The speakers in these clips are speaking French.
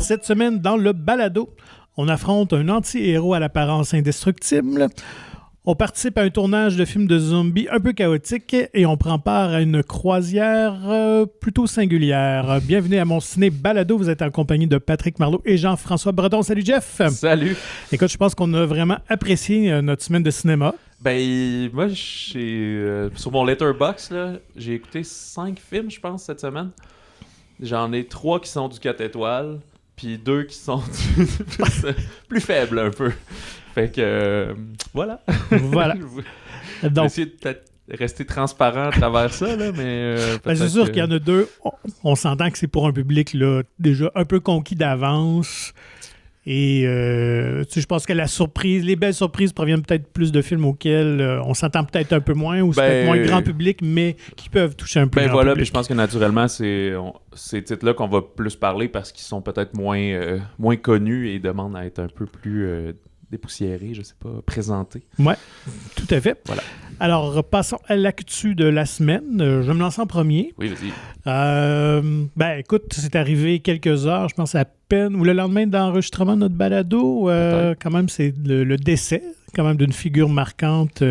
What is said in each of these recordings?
Cette semaine, dans le balado, on affronte un anti-héros à l'apparence indestructible. On participe à un tournage de film de zombies un peu chaotique et on prend part à une croisière plutôt singulière. Bienvenue à mon ciné balado. Vous êtes en compagnie de Patrick Marleau et Jean-François Breton. Salut Jeff! Salut! Écoute, je pense qu'on a vraiment apprécié notre semaine de cinéma. Ben, moi, sur mon Letterboxd, là, j'ai écouté 5 films, je pense, cette semaine. J'en ai 3 qui sont du 4 étoiles, puis 2 qui sont plus faibles un peu. Fait que, voilà. Voilà. Je vais essayer de peut-être rester transparent à travers ça, là, mais... c'est sûr qu'il y en a 2. On s'entend que c'est pour un public là, déjà un peu conquis d'avance. Et je pense que les belles surprises proviennent peut-être plus de films auxquels on s'entend peut-être un peu moins, ou c'est peut-être moins grand public, mais qui peuvent toucher un peu grand public. Puis je pense que naturellement, c'est ces titres-là qu'on va plus parler parce qu'ils sont peut-être moins connus et demandent à être un peu plus dépoussiérés, je sais pas, présentés. Oui, tout à fait. Voilà. Alors, passons à l'actu de la semaine. Je vais me lancer en premier. Oui, vas-y. Écoute, c'est arrivé quelques heures, je pense à peine, ou le lendemain d'enregistrement de notre balado, quand même, c'est le décès quand même d'une figure marquante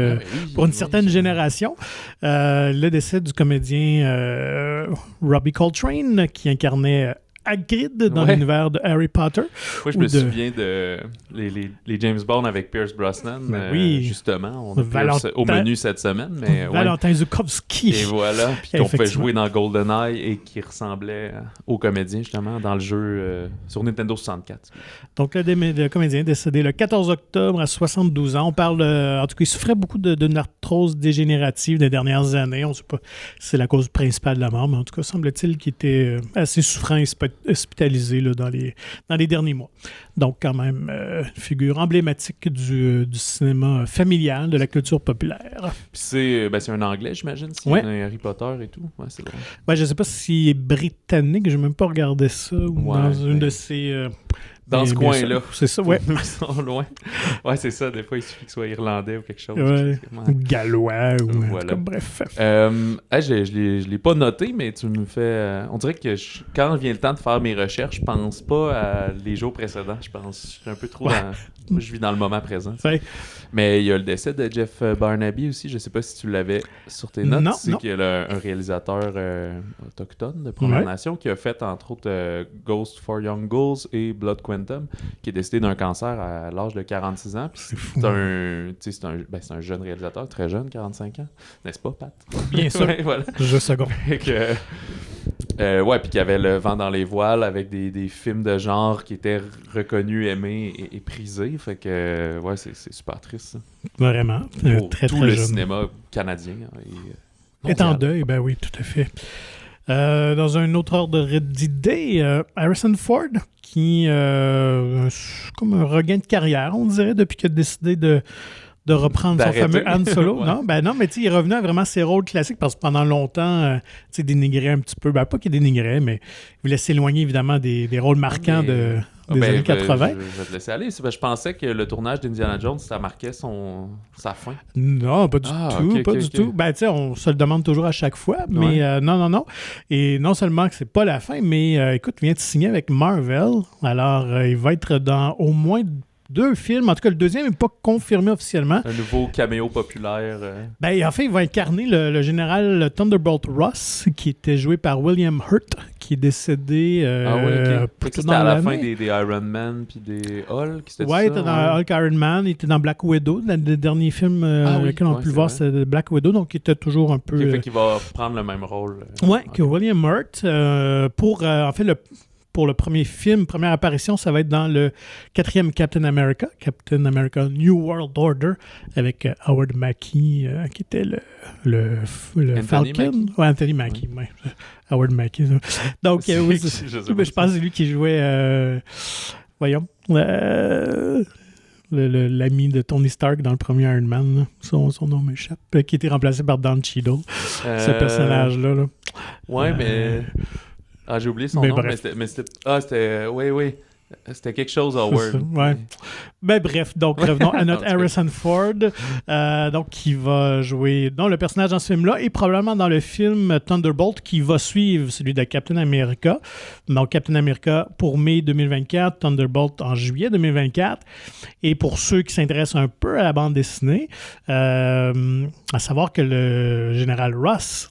pour une certaine génération. Le décès du comédien Robbie Coltrane, qui incarnait Hagrid dans l'univers de Harry Potter. Moi, je me souviens de les James Bond avec Pierce Brosnan. Justement, on a au menu cette semaine. Mais, Valentin Zukovsky. Et voilà, puis qu'on fait jouer dans GoldenEye et qui ressemblait au comédien, justement, dans le jeu sur Nintendo 64. Donc, le comédien est décédé le 14 octobre à 72 ans. On parle, en tout cas, il souffrait beaucoup d'une arthrose dégénérative des dernières années. On ne sait pas si c'est la cause principale de la mort, mais en tout cas, semble-t-il qu'il était assez souffrant et hospitalisé là, dans les derniers mois. Donc, quand même, une figure emblématique du cinéma familial, de la culture populaire. Puis c'est un Anglais, j'imagine, un Harry Potter et tout. Ouais, c'est vrai. Je ne sais pas s'il est britannique, je n'ai même pas regardé ça, ou dans une de ses... Dans ce coin-là. C'est ça, ouais. Ils sont loin. Ouais, c'est ça. Des fois, il suffit qu'il soit irlandais ou quelque chose. Ouais. Ou gallois. Ou voilà. Bref. Je l'ai pas noté, mais tu me fais... on dirait que quand vient le temps de faire mes recherches, je pense pas à les jours précédents. Je suis un peu trop dans... Je vis dans le moment présent. Mais il y a le décès de Jeff Barnaby aussi. Je sais pas si tu l'avais sur tes notes. C'est qu'il y a un réalisateur autochtone de Première Nation qui a fait, entre autres, Ghost for Young Ghouls et Blood Quantum, qui est décédé d'un cancer à l'âge de 46 ans. Puis c'est un jeune réalisateur, très jeune, 45 ans. N'est-ce pas, Pat? Bien sûr. Voilà. Je seconde. Puis qu'il y avait Le Vent dans les voiles avec des films de genre qui étaient reconnus, aimés et prisés. Fait que, c'est super triste, ça. Vraiment. Pour très, tout très le jeune. cinéma canadien. Est en deuil, ben oui, tout à fait. Dans un autre ordre d'idée, Harrison Ford, qui comme un regain de carrière, on dirait, depuis qu'il a décidé de reprendre son fameux Han Solo. Ouais. Non, mais il est revenu à vraiment ses rôles classiques parce que pendant longtemps, dénigrait un petit peu. Pas qu'il dénigrait, mais il voulait s'éloigner évidemment des rôles marquants des années 80. Je vais te laisser aller. Je pensais que le tournage d'Indiana Jones, ça marquait sa fin. Non, pas du tout. Pas du tout. On se le demande toujours à chaque fois, mais non. Et non seulement que c'est pas la fin, mais écoute, il vient de signer avec Marvel. Alors, il va être dans au moins 2 films. En tout cas, le deuxième n'est pas confirmé officiellement. Un nouveau caméo populaire. En fait, il va incarner le général Thunderbolt Ross, qui était joué par William Hurt, qui est décédé c'était à la fin des Iron Man puis des Hulk. Il était dans Hulk, Iron Man. Il était dans Black Widow. Le dernier film lequel on a pu le voir, c'était Black Widow. Donc, il était toujours un peu... Fait qu'il va prendre le même rôle. Que William Hurt. Pour le premier film, première apparition, ça va être dans le 4e Captain America New World Order, avec Howard Mackie, qui était le Falcon. Anthony Mackie, Howard Mackie. Donc, je pense que c'est lui qui jouait, l'ami de Tony Stark dans le premier Iron Man. Son nom m'échappe. Qui était remplacé par Don Cheadle, ce personnage-là. Ouais, mais... j'ai oublié son nom, mais c'était... Oui. C'était quelque chose Howard. Ouais. Ben bref, donc revenons à notre Harrison Ford, donc qui va jouer dans le personnage dans ce film-là et probablement dans le film Thunderbolt qui va suivre celui de Captain America. Donc Captain America pour mai 2024, Thunderbolt en juillet 2024. Et pour ceux qui s'intéressent un peu à la bande dessinée, à savoir que le général Ross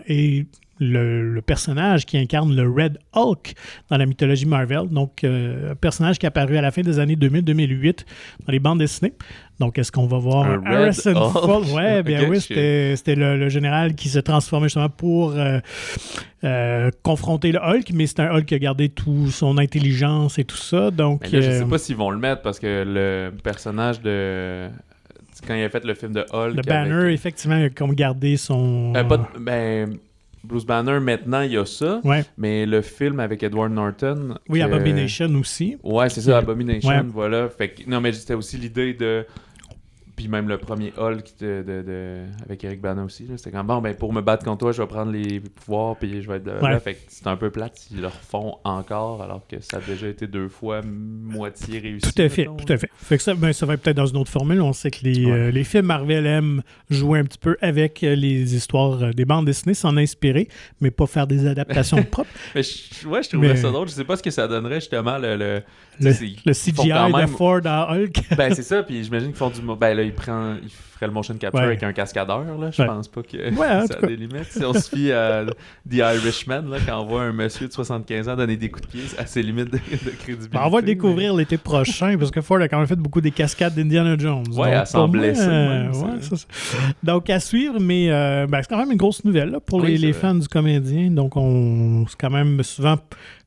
est le personnage qui incarne le Red Hulk dans la mythologie Marvel, donc un personnage qui est apparu à la fin des années 2000-2008 dans les bandes dessinées. Donc, est-ce qu'on va voir Harrison Ford? Ouais, bien okay, oui, c'était le général qui se transformait justement pour confronter le Hulk, mais c'est un Hulk qui a gardé toute son intelligence et tout ça. Donc, mais là, je sais pas s'ils vont le mettre parce que le personnage de... Quand il a fait le film de Hulk... Le Banner, effectivement, il a comme gardé son... Bruce Banner, maintenant, il y a ça. Ouais. Mais le film avec Edward Norton... Oui, Abomination aussi. Ouais, c'est ça, Abomination, voilà. Fait que, non, mais c'était aussi l'idée de... Puis même le premier Hulk avec Eric Bana aussi. C'était comme, bon, ben pour me battre contre toi, je vais prendre les pouvoirs puis je vais être là. Fait que c'est un peu plate s'ils le refont encore alors que ça a déjà été 2 fois moitié réussi. Tout à fait, tout à fait. Fait que ça va être peut-être dans une autre formule. On sait que les films Marvel aiment jouer un petit peu avec les histoires des bandes dessinées, s'en inspirer, mais pas faire des adaptations propres. Mais je trouverais ça drôle. Je sais pas ce que ça donnerait justement le CGI de Ford à Hulk. Ben c'est ça, puis j'imagine qu'ils font du... Ben là, il ferait le motion capture avec un cascadeur, là. Je pense pas que ça a des limites. Si on se fie à The Irishman, là, quand on voit un monsieur de 75 ans donner des coups de pied, c'est assez limite de crédibilité. Ben, on va le découvrir l'été prochain, parce que Ford a quand même fait beaucoup des cascades d'Indiana Jones. Ouais, elle s'en blessait. Donc, à suivre, mais c'est quand même une grosse nouvelle là, pour les fans du comédien. Donc, c'est quand même souvent...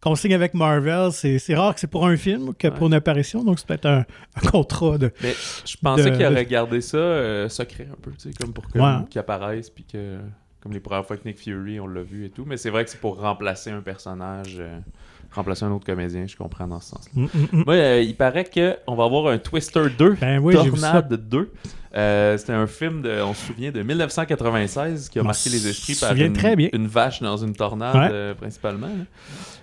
Quand on signe avec Marvel, c'est rare que c'est pour un film que pour une apparition, donc c'est peut-être un contrat de... Mais je pensais qu'il aurait gardé ça secret un peu, tu sais, comme pour qu'il apparaisse, puis que... Comme les premières fois que Nick Fury, on l'a vu et tout. Mais c'est vrai que c'est pour remplacer un personnage, remplacer un autre comédien, je comprends dans ce sens-là. Moi, il paraît qu'on va avoir un Twister 2, Tornade 2. C'était un film, on se souvient, de 1996 qui a marqué les esprits par une vache dans une tornade, principalement. Là.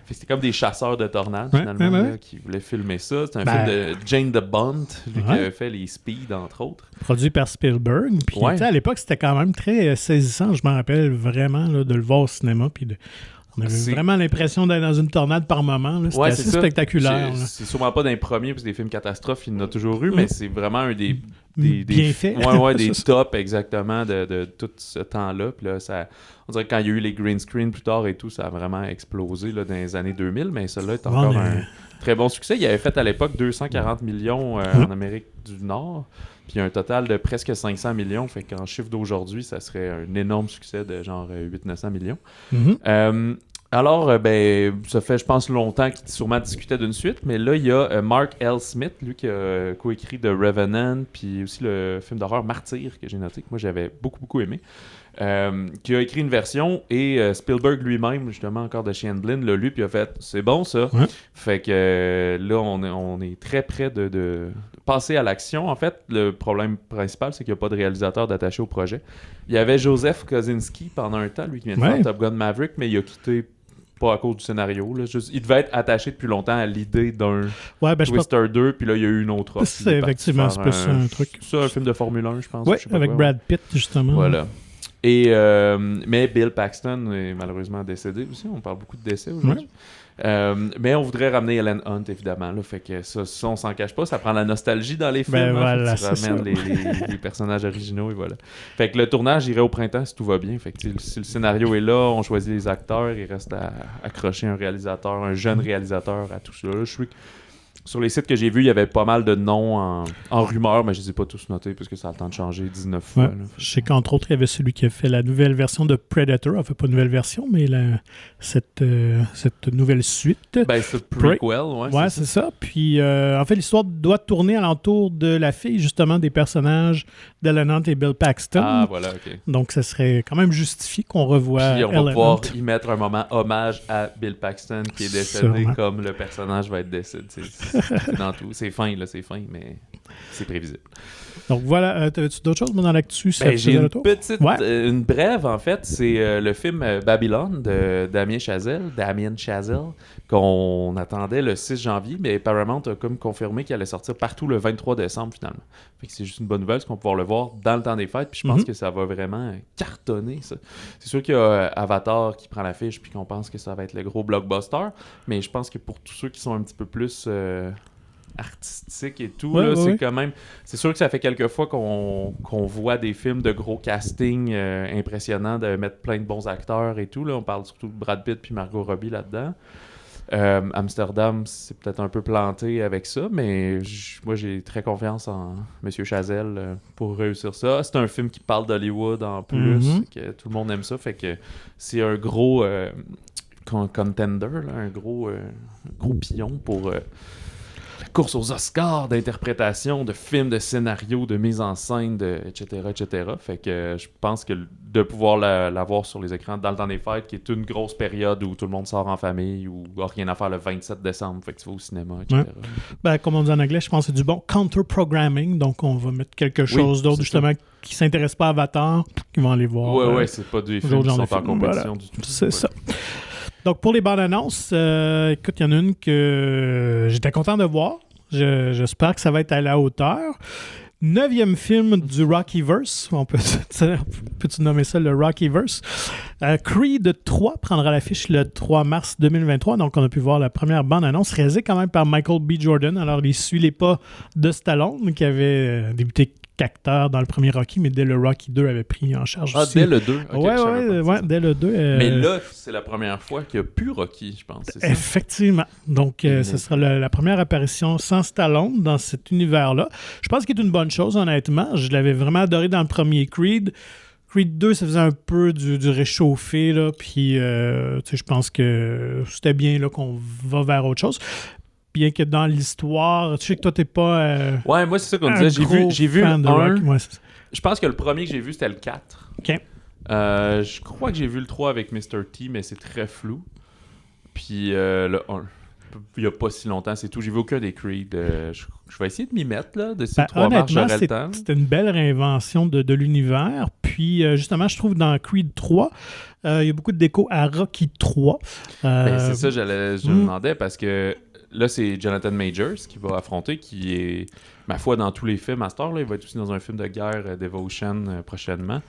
C'était comme des chasseurs de tornades, finalement, là, qui voulaient filmer ça. C'est un film de Jane de Bont, lui qui avait fait les Speed, entre autres. Produit par Spielberg. Puis à l'époque, c'était quand même très saisissant. Je m'en rappelle vraiment là, de le voir au cinéma. Puis on avait vraiment l'impression d'être dans une tornade par moment. Là. C'était assez spectaculaire. C'est sûrement pas d'un premier, parce que des films catastrophes, il y en a toujours eu, mais c'est vraiment un des bien fait. Des tops exactement de tout ce temps-là. Puis là, on dirait que quand il y a eu les green screen plus tard et tout, ça a vraiment explosé là, dans les années 2000, mais celui-là est encore un très bon succès. Il avait fait à l'époque 240 millions en Amérique du Nord, puis un total de presque 500 millions. Fait qu'en chiffre d'aujourd'hui, ça serait un énorme succès de genre 800-900 millions. Alors, ça fait, je pense, longtemps qu'il sûrement discutait d'une suite, mais là, il y a Mark L. Smith, lui, qui a coécrit The Revenant, puis aussi le film d'horreur Martyr, que j'ai noté, que moi, j'avais beaucoup, beaucoup aimé, qui a écrit une version, et Spielberg lui-même, justement, encore de Shane Blinn, l'a lu, puis a fait « C'est bon, ça! » Fait que là, on est très près de passer à l'action. En fait, le problème principal, c'est qu'il n'y a pas de réalisateur d'attaché au projet. Il y avait Joseph Kosinski pendant un temps, lui, qui vient de faire Top Gun Maverick, mais il a quitté pas à cause du scénario. Là. Il devait être attaché depuis longtemps à l'idée d'un Twister 2, puis là, il y a eu une autre offre. C'est effectivement, c'est plus un truc. C'est un film de Formule 1, je pense. Oui, avec Brad Pitt, justement. Voilà. Et, mais Bill Paxton est malheureusement décédé aussi. On parle beaucoup de décès aujourd'hui. Mais on voudrait ramener Helen Hunt, évidemment. Là, fait que ça, on s'en cache pas. Ça prend la nostalgie dans les films. Voilà, tu ramènes les personnages originaux et voilà. Fait que le tournage irait au printemps si tout va bien. Fait que si le scénario est là, on choisit les acteurs. Il reste à accrocher un réalisateur, un jeune réalisateur à tout ça. Là, sur les sites que j'ai vus, il y avait pas mal de noms en rumeur, mais je les ai pas tous notés parce que ça a le temps de changer 19 fois. Là. Je sais qu'entre autres, il y avait celui qui a fait la nouvelle version de Predator. Enfin, pas une nouvelle version, mais cette nouvelle suite. C'est prequel, ouais. C'est ça. Puis, en fait, l'histoire doit tourner alentour de la fille, justement, des personnages d'Helen Hunt et Bill Paxton. Ah, voilà, OK. Donc, ça serait quand même justifié qu'on revoie Puis, on va pouvoir y mettre un moment hommage à Bill Paxton qui est décédé comme le personnage va être décédé. C'est dans tout. C'est fin, là, mais c'est prévisible. Donc voilà, t'avais-tu d'autres choses dans l'actu? J'ai une brève, en fait. C'est le film Babylone de Damien Chazelle, qu'on attendait le 6 janvier, mais Paramount a comme confirmé qu'il allait sortir partout le 23 décembre, finalement. Fait que c'est juste une bonne nouvelle, parce qu'on va pouvoir le voir dans le temps des fêtes, puis je pense que ça va vraiment cartonner, ça. C'est sûr qu'il y a Avatar qui prend l'affiche, puis qu'on pense que ça va être le gros blockbuster, mais je pense que pour tous ceux qui sont un petit peu plus... artistique et tout, c'est quand même... C'est sûr que ça fait quelques fois qu'on voit des films de gros casting impressionnants, de mettre plein de bons acteurs et tout. Là. On parle surtout de Brad Pitt puis Margot Robbie là-dedans. Amsterdam, c'est peut-être un peu planté avec ça, mais moi, j'ai très confiance en M. Chazelle pour réussir ça. C'est un film qui parle d'Hollywood en plus, que tout le monde aime ça, fait que c'est un gros contender, là, un gros pion pour... course aux Oscars d'interprétation, de films, de scénarios, de mise en scène, etc., etc. Fait que je pense que de pouvoir la voir sur les écrans dans le temps des fêtes, qui est une grosse période où tout le monde sort en famille ou n'a rien à faire le 27 décembre, fait que tu vas au cinéma, etc. Comme on dit en anglais, je pense que c'est du bon counter-programming, donc on va mettre quelque chose d'autre justement qui ne s'intéresse pas à Avatar, qui vont aller voir. Ouais, c'est pas des films qui sont en compétition du tout. C'est ça. Donc, pour les bandes annonces, écoute, il y en a une que j'étais content de voir. J'espère que ça va être à la hauteur. 9e film du Rockyverse. Peux-tu nommer ça le Rockyverse? Creed 3 prendra l'affiche le 3 mars 2023. Donc, on a pu voir la première bande-annonce réalisée quand même par Michael B. Jordan. Alors, il suit les pas de Stallone, qui avait débuté qu'acteur dans le premier Rocky, mais dès le Rocky 2 avait pris en charge aussi. Dès le 2? Okay, ouais, dès le 2. Mais là, c'est la première fois qu'il n'y a plus Rocky, je pense, c'est ça? Effectivement. Donc, ce sera la première apparition sans Stallone dans cet univers-là. Je pense qu'il est une bonne chose, honnêtement. Je l'avais vraiment adoré dans le premier Creed. Creed 2, ça faisait un peu du réchauffé, là, puis je pense que c'était bien là, qu'on va vers autre chose. Bien que dans l'histoire, tu sais que toi, t'es pas... ouais, moi, c'est ça qu'on disait. J'ai vu un... Ouais, je pense que le premier que j'ai vu, c'était le 4. OK. Je crois que j'ai vu le 3 avec Mr. T, mais c'est très flou. Puis le 1, il n'y a pas si longtemps, c'est tout. J'ai vu aucun des Creed. Je vais essayer de m'y mettre, là, de ces 3 mars, j'aurai le temps. C'était une belle réinvention de l'univers. Puis, justement, je trouve dans Creed 3, il y a beaucoup de déco à Rocky 3. C'est ça, je me demandais, parce que là, c'est Jonathan Majors qui va affronter, qui est, ma foi, dans tous les films à cette heure, là, il va être aussi dans un film de guerre, Devotion, prochainement.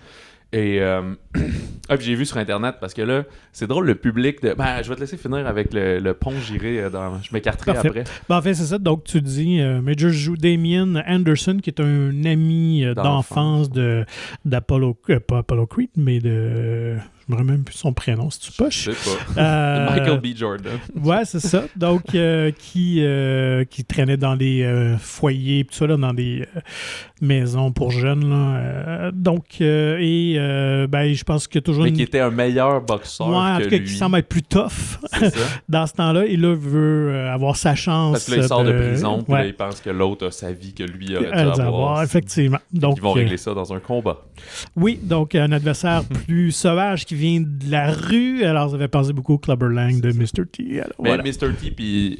Et puis j'ai vu sur Internet, parce que là, c'est drôle, le public de... je vais te laisser finir avec le pont, je m'écarterai après. En fait, c'est ça. Donc, tu dis, Majors joue Damien Anderson, qui est un ami d'enfance d'Apollo... pas Apollo Creed, mais de... Je me remets même plus son prénom, si tu poches. Je sais pas. Michael B. Jordan. Ouais, c'est ça. Donc, qui traînait dans des foyers, tout ça, là, dans des maisons pour jeunes. Là. Je pense qu'il y a toujours... Mais qui était un meilleur boxeur en tout cas, qui semble être plus tough dans ce temps-là. Et là, veut avoir sa chance. Parce que là, il sort de prison, puis là, il pense que l'autre a sa vie que lui aurait dû avoir. Effectivement. Donc, ils vont régler ça dans un combat. Oui, donc un adversaire plus sauvage qui vient de la rue. Alors, ça fait penser beaucoup au Clubber Lang de Mr. T. Alors, mais Mr. T puis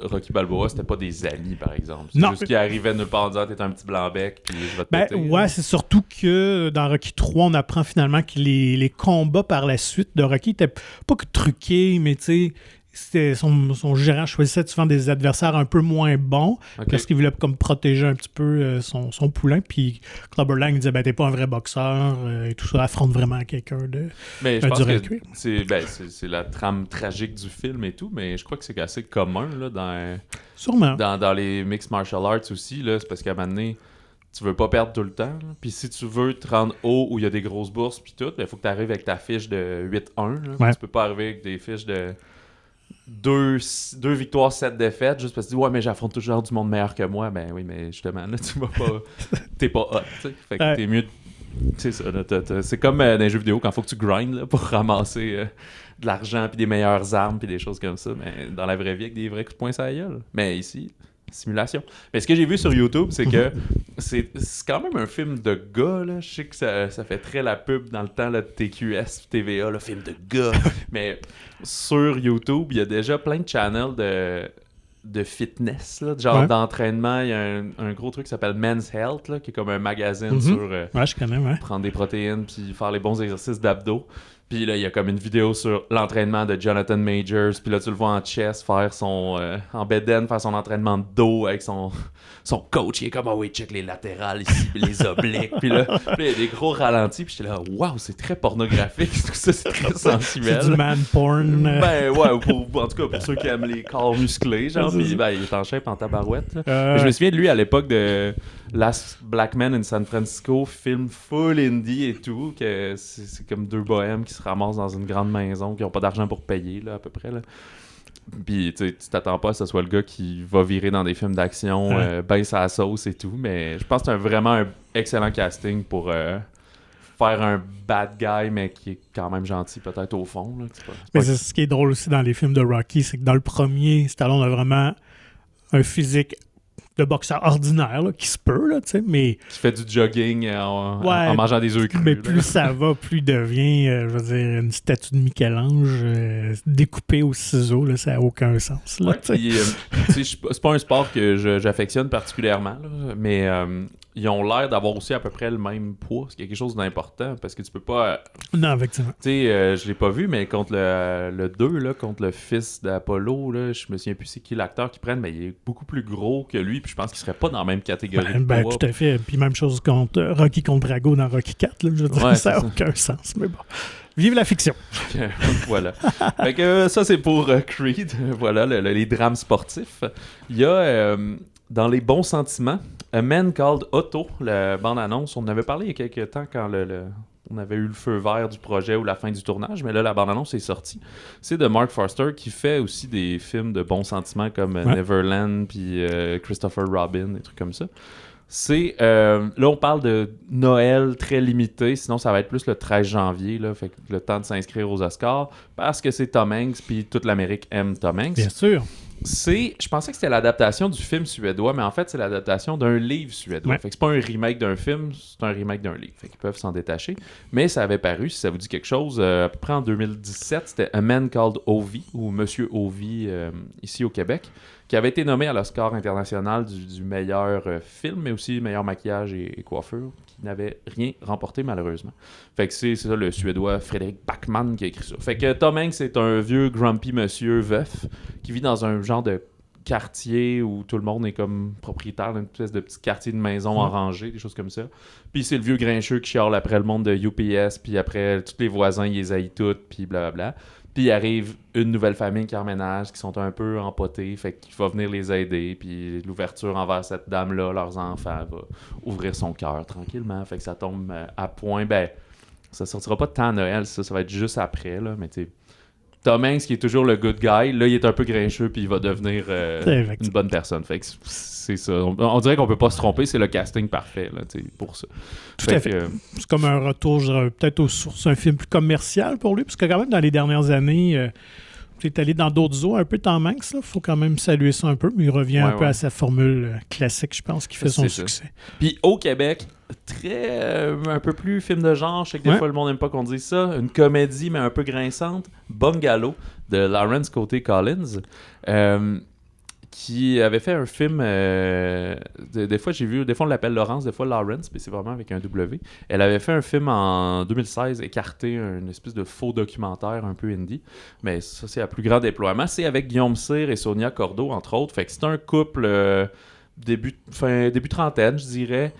Rocky Balboa, c'était pas des amis, par exemple. C'est juste qu'il arrivait nulle part en disant « T'es un petit blanc-bec, puis je vais te péter. » Ouais, c'est surtout que dans Rocky 3, on apprend finalement que les combats par la suite de Rocky étaient pas que truqués, mais tu sais... Son gérant choisissait souvent des adversaires un peu moins bons parce qu'il voulait comme protéger un petit peu son poulain. Puis Clubber Lang disait t'es pas un vrai boxeur et tout ça, affronte vraiment quelqu'un de. Mais je pense que c'est la trame tragique du film et tout, mais je crois que c'est assez commun là, sûrement. Dans les mixed martial arts aussi. Là, c'est parce qu'à un moment donné, tu veux pas perdre tout le temps. Puis si tu veux te rendre haut où il y a des grosses bourses puis tout, il faut que tu arrives avec ta fiche de 8-1. Là. Tu peux pas arriver avec des fiches de 2 victoires, 7 défaites, juste parce que tu dis mais j'affronte toujours du monde meilleur que moi. Ben oui, mais justement, là, tu vas pas. T'es pas hot, tu sais. Fait que t'es mieux. C'est ça, là, c'est comme dans les jeux vidéo quand il faut que tu grindes là, pour ramasser de l'argent, puis des meilleures armes, puis des choses comme ça. Mais dans la vraie vie, avec des vrais coups de poing sur la gueule. Mais ici, simulation. Mais ce que j'ai vu sur YouTube, c'est que c'est quand même un film de gars, là. Je sais que ça fait très la pub dans le temps là, de TQS, TVA, le film de gars. Mais sur YouTube, il y a déjà plein de channels de fitness, là, genre d'entraînement. Il y a un gros truc qui s'appelle Men's Health, là, qui est comme un magazine sur je connais, prendre des protéines puis faire les bons exercices d'abdos. Puis là, il y a comme une vidéo sur l'entraînement de Jonathan Majors. Puis là, tu le vois en chest faire en bed-end, faire son entraînement de dos avec son coach. Il est comme, oui, check les latérales ici, puis les obliques. Puis là, il y a des gros ralentis. Puis j'étais là, waouh, c'est très pornographique. Tout ça, c'est très sensuel. C'est du man porn. Ben ouais, en tout cas, pour ceux qui aiment les corps musclés, genre. Puis il est en shape, en tabarouette. Je me souviens de lui à l'époque de Last Black Man in San Francisco, film full indie et tout, que c'est comme deux bohèmes qui se ramassent dans une grande maison, qui n'ont pas d'argent pour payer, là, à peu près, là. Puis tu t'attends pas à ce soit le gars qui va virer dans des films d'action, ben sa sauce et tout, mais je pense que c'est vraiment un excellent casting pour faire un bad guy, mais qui est quand même gentil peut-être au fond. Là, mais c'est ce qui est drôle aussi dans les films de Rocky, c'est que dans le premier, Stallone a vraiment un physique de boxeur ordinaire, là, qui se peut, là, tu sais, mais... Qui fait du jogging en mangeant des œufs crus. Mais plus ça va, plus il devient, je veux dire, une statue de Michel-Ange découpée au ciseau, là, ça n'a aucun sens. Là, c'est pas un sport que j'affectionne particulièrement, là, mais ils ont l'air d'avoir aussi à peu près le même poids, ce qui est quelque chose d'important, parce que tu peux pas... Non, effectivement. Tu sais, je l'ai pas vu, mais contre le 2, là, contre le fils d'Apollo, là, je me souviens plus c'est qui l'acteur qui prenne, mais il est beaucoup plus gros que lui, puis je pense qu'il serait pas dans la même catégorie de poids. Tout à fait. Puis même chose contre Rocky contre Drago dans Rocky 4, là, je veux dire, ça n'a aucun sens, mais bon. Vive la fiction! Voilà. Fait que ça, c'est pour Creed. Voilà, les drames sportifs. Il y a, dans les bons sentiments, A Man Called Otto, la bande-annonce. On en avait parlé il y a quelques temps quand on avait eu le feu vert du projet ou la fin du tournage, mais là, la bande-annonce est sortie. C'est de Mark Forster qui fait aussi des films de bons sentiments comme Neverland puis Christopher Robin, des trucs comme ça. Là, on parle de Noël très limité, sinon ça va être plus le 13 janvier, là, fait que le temps de s'inscrire aux Oscars, parce que c'est Tom Hanks, puis toute l'Amérique aime Tom Hanks. Bien sûr. Je pensais que c'était l'adaptation du film suédois, mais en fait, c'est l'adaptation d'un livre suédois. Ouais. Fait que c'est pas un remake d'un film, c'est un remake d'un livre. Fait qu'ils peuvent s'en détacher. Mais ça avait paru, si ça vous dit quelque chose, à peu près en 2017, c'était A Man Called Ovi, ou Monsieur Ovi, ici au Québec, qui avait été nommé à l'Oscar international du meilleur film, mais aussi meilleur maquillage et coiffure, qui n'avait rien remporté malheureusement. Fait que c'est ça le Suédois Frédéric Backman qui a écrit ça. Fait que Tom Hanks est un vieux grumpy monsieur veuf qui vit dans un genre de quartier où tout le monde est comme propriétaire d'une espèce de petit quartier de maison en rangée, des choses comme ça. Puis c'est le vieux grincheux qui chiale après le monde de UPS, puis après tous les voisins, ils les haïssent toutes, puis blablabla. Puis il arrive une nouvelle famille qui emménage, qui sont un peu empotés, fait qu'il va venir les aider, puis l'ouverture envers cette dame-là, leurs enfants, va ouvrir son cœur tranquillement, fait que ça tombe à point. Ben, ça sortira pas de temps à Noël, ça va être juste après, là, mais tu sais, Tom Hanks, qui est toujours le good guy, là, il est un peu grincheux, puis il va devenir une bonne personne. Fait que c'est ça. On dirait qu'on peut pas se tromper, c'est le casting parfait là, pour ça. Tout à fait. C'est comme un retour, je dirais, peut-être aux sources, un film plus commercial pour lui, parce que quand même, dans les dernières années, tu es allé dans d'autres eaux, un peu Tom Hanks, il faut quand même saluer ça un peu, mais il revient un peu à sa formule classique, je pense, qui fait son succès. Puis au Québec, un peu plus film de genre, je sais que des fois le monde n'aime pas qu'on dise ça, une comédie mais un peu grinçante, Bungalow de Lawrence Coté-Collins, qui avait fait un film, des fois j'ai vu, des fois on l'appelle Laurence, des fois Lawrence, mais c'est vraiment avec un W. Elle avait fait un film en 2016, Écarté, une espèce de faux documentaire un peu indie, mais ça c'est à plus grand déploiement. C'est avec Guillaume Cyr et Sonia Cordeau, entre autres, fait que c'est un couple début trentaine, je dirais,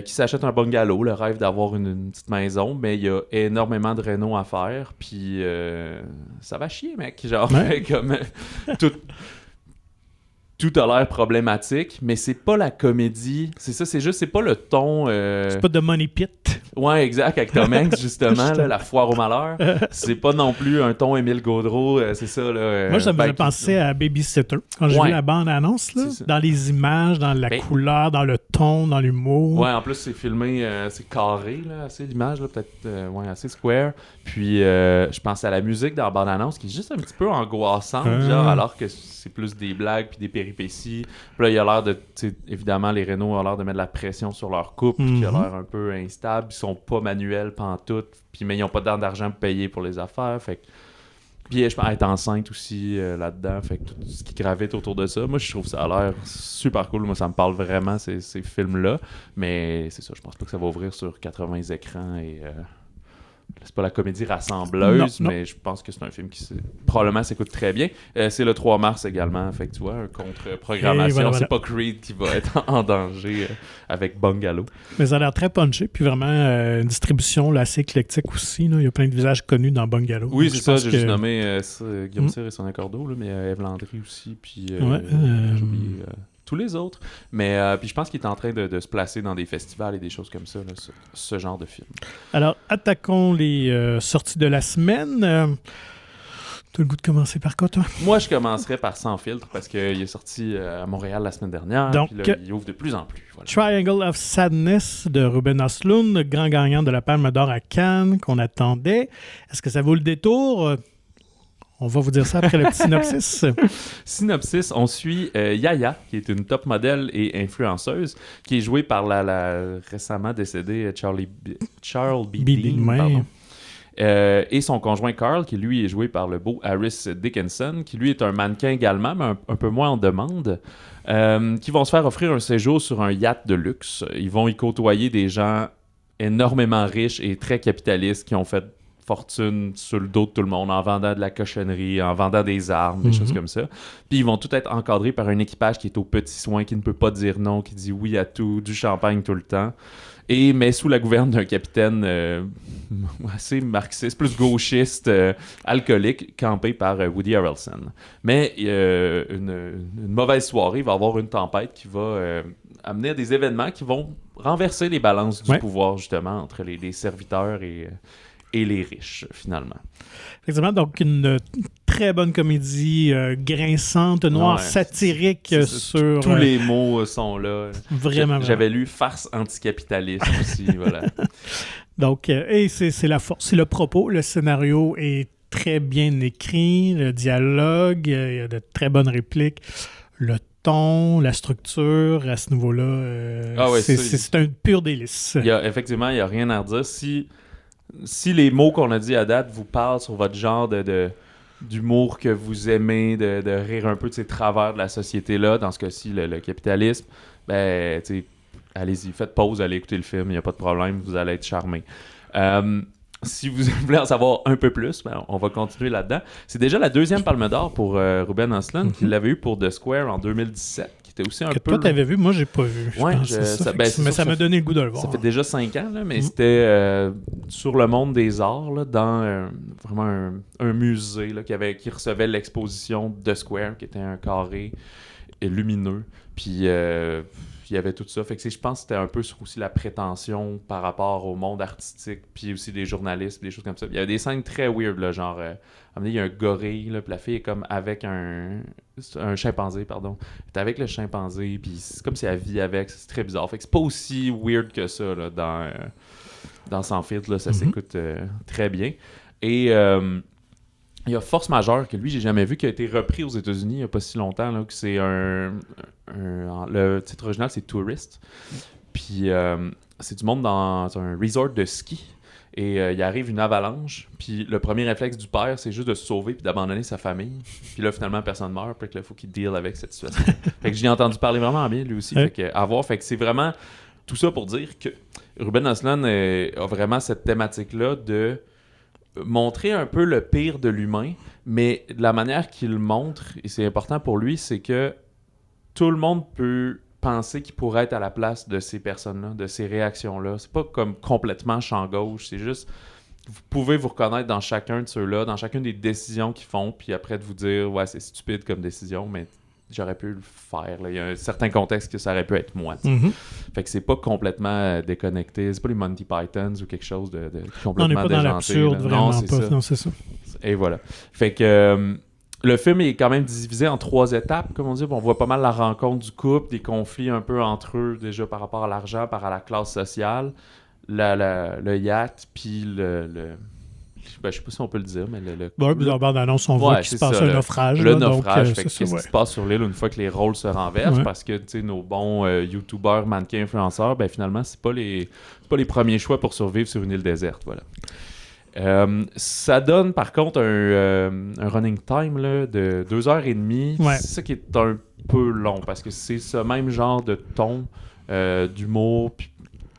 qui s'achète un bungalow, le rêve d'avoir une petite maison, mais il y a énormément de réno à faire, puis ça va chier, mec, genre, comme tout a l'air problématique, mais c'est pas la comédie. C'est ça, c'est pas le ton... C'est pas de Money Pit. Ouais, exact, avec Tom Hanks, justement, là, la foire au malheur. C'est pas non plus un ton Émile Gaudreau, c'est ça, là. Moi, ça me faisait penser à Babysitter. Quand j'ai vu la bande-annonce, là, dans les images, dans la couleur, dans le ton, dans l'humour. Ouais, en plus, c'est filmé, c'est carré, là, assez l'image, là, peut-être, assez square. Puis, je pense à la musique dans la bande-annonce, qui est juste un petit peu angoissante, genre, alors que c'est plus des blagues puis des péripéties. Puis là, il a l'air de... Évidemment, les Renault ont l'air de mettre de la pression sur leur couple, qui a l'air un peu instable. Ils sont pas manuels pantoute, mais ils n'ont pas d'argent pour payer pour les affaires. Fait que... Puis je pense être enceinte aussi là-dedans, fait que tout ce qui gravite autour de ça, moi je trouve ça a l'air super cool. Moi ça me parle vraiment ces films-là, mais c'est ça, je pense pas que ça va ouvrir sur 80 écrans et c'est pas la comédie rassembleuse, non. Mais je pense que c'est un film qui probablement s'écoute très bien. C'est le 3 mars également, fait que tu vois, un contre-programmation. Voilà. C'est pas Creed qui va être en danger avec Bungalow. Mais ça a l'air très punché, puis vraiment une distribution là, assez éclectique aussi. Là. Il y a plein de visages connus dans Bungalow. Oui, c'est ça, j'ai juste nommé Guillaume Cyr et Sonia Cordeau, là, mais Ève Landry aussi, puis j'ai oublié tous les autres. Mais puis je pense qu'il est en train de se placer dans des festivals et des choses comme ça, là, ce genre de film. Alors, attaquons les sorties de la semaine. Tu as le goût de commencer par quoi, toi? Moi, je commencerai par Sans filtre parce qu'il est sorti à Montréal la semaine dernière. Donc, puis là, il ouvre de plus en plus. Voilà. Triangle of Sadness de Ruben Östlund, grand gagnant de la Palme d'Or à Cannes, qu'on attendait. Est-ce que ça vaut le détour? On va vous dire ça après le petit synopsis. Synopsis, on suit Yaya, qui est une top modèle et influenceuse, qui est jouée par la récemment décédée Charles B. Dean, pardon. Et son conjoint Carl, qui lui est joué par le beau Harris Dickinson, qui lui est un mannequin également, mais un peu moins en demande, qui vont se faire offrir un séjour sur un yacht de luxe. Ils vont y côtoyer des gens énormément riches et très capitalistes qui ont fait fortune sur le dos de tout le monde en vendant de la cochonnerie, en vendant des armes, des choses comme ça. Puis ils vont tout être encadrés par un équipage qui est aux petits soins, qui ne peut pas dire non, qui dit oui à tout, du champagne tout le temps. Mais sous la gouverne d'un capitaine assez marxiste, plus gauchiste, alcoolique, campé par Woody Harrelson. Mais une mauvaise soirée, il va y avoir une tempête qui va amener à des événements qui vont renverser les balances du pouvoir, justement, entre les serviteurs et les riches, finalement. Effectivement, donc une très bonne comédie grinçante, noire, satirique sur... Tous les mots sont là. Vraiment. J'avais lu farce anticapitaliste aussi, voilà. Donc, et c'est la force, c'est le propos. Le scénario est très bien écrit, le dialogue, il y a de très bonnes répliques, le ton, la structure, à ce niveau-là, c'est un pur délice. Effectivement, il n'y a rien à redire. Si les mots qu'on a dit à date vous parlent sur votre genre d'humour que vous aimez, de rire un peu de ces travers de la société-là, dans ce cas-ci, le capitalisme, ben, tu sais, allez-y, faites pause, allez écouter le film, il n'y a pas de problème, vous allez être charmés. Si vous voulez en savoir un peu plus, ben, on va continuer là-dedans. C'est déjà la deuxième Palme d'Or pour Ruben Östlund, qui l'avait eu pour The Square en 2017. C'était aussi un peu... Toi, t'avais vu, moi, j'ai pas vu. Mais ça m'a donné le goût de le voir. Ça fait déjà 5 ans, là, mais c'était sur le monde des arts, là, dans vraiment un musée là, qui recevait l'exposition de Square, qui était un carré lumineux. Puis il y avait tout ça. Fait que je pense que c'était un peu sur aussi la prétention par rapport au monde artistique, puis aussi des journalistes, des choses comme ça. Il y avait des scènes très weird, là, genre... il y a un gorille, là, puis la fille est comme avec un chimpanzé, pardon. Elle est avec le chimpanzé, puis c'est comme si elle vit avec. C'est très bizarre. Fait que c'est pas aussi weird que ça, là, dans Sans filtre, là, ça s'écoute très bien. Et il y a Force majeure, que lui, j'ai jamais vu, qui a été repris aux États-Unis il y a pas si longtemps, là, que c'est le titre original, c'est Tourist. Puis c'est du monde dans un resort de ski. Et il arrive une avalanche, puis le premier réflexe du père, c'est juste de se sauver puis d'abandonner sa famille. Puis là, finalement, personne meurt, puis là, il faut qu'il deal avec cette situation. Fait que j'ai entendu parler vraiment bien, lui aussi. Fait que c'est vraiment tout ça pour dire que Ruben Östlund a vraiment cette thématique-là de montrer un peu le pire de l'humain, mais de la manière qu'il le montre, et c'est important pour lui, c'est que tout le monde peut penser qu'il pourrait être à la place de ces personnes-là, de ces réactions-là. C'est pas comme complètement champ gauche, c'est juste vous pouvez vous reconnaître dans chacun de ceux-là, dans chacune des décisions qu'ils font, puis après de vous dire « Ouais, c'est stupide comme décision, mais j'aurais pu le faire. » Il y a un certain contexte que ça aurait pu être moi. Fait que c'est pas complètement déconnecté. C'est pas les Monty Pythons ou quelque chose de complètement déjanté. On n'est pas dans l'absurde, vraiment pas. Non, c'est ça. Et voilà. Fait que... le film est quand même divisé en 3 étapes, comme on dit. On voit pas mal la rencontre du couple, des conflits un peu entre eux, déjà par rapport à l'argent, par rapport à la classe sociale, le yacht, puis je sais pas si on peut le dire, mais dans bande-annonce, on voit qu'il se passe un naufrage. Le naufrage, qu'est-ce qui se passe sur l'île une fois que les rôles se renversent, parce que nos bons youtubeurs, mannequins, influenceurs, ben finalement, c'est pas les premiers choix pour survivre sur une île déserte, voilà. Ça donne par contre un running time là, de 2h30. Ouais. C'est ça qui est un peu long parce que c'est ce même genre de ton d'humour puis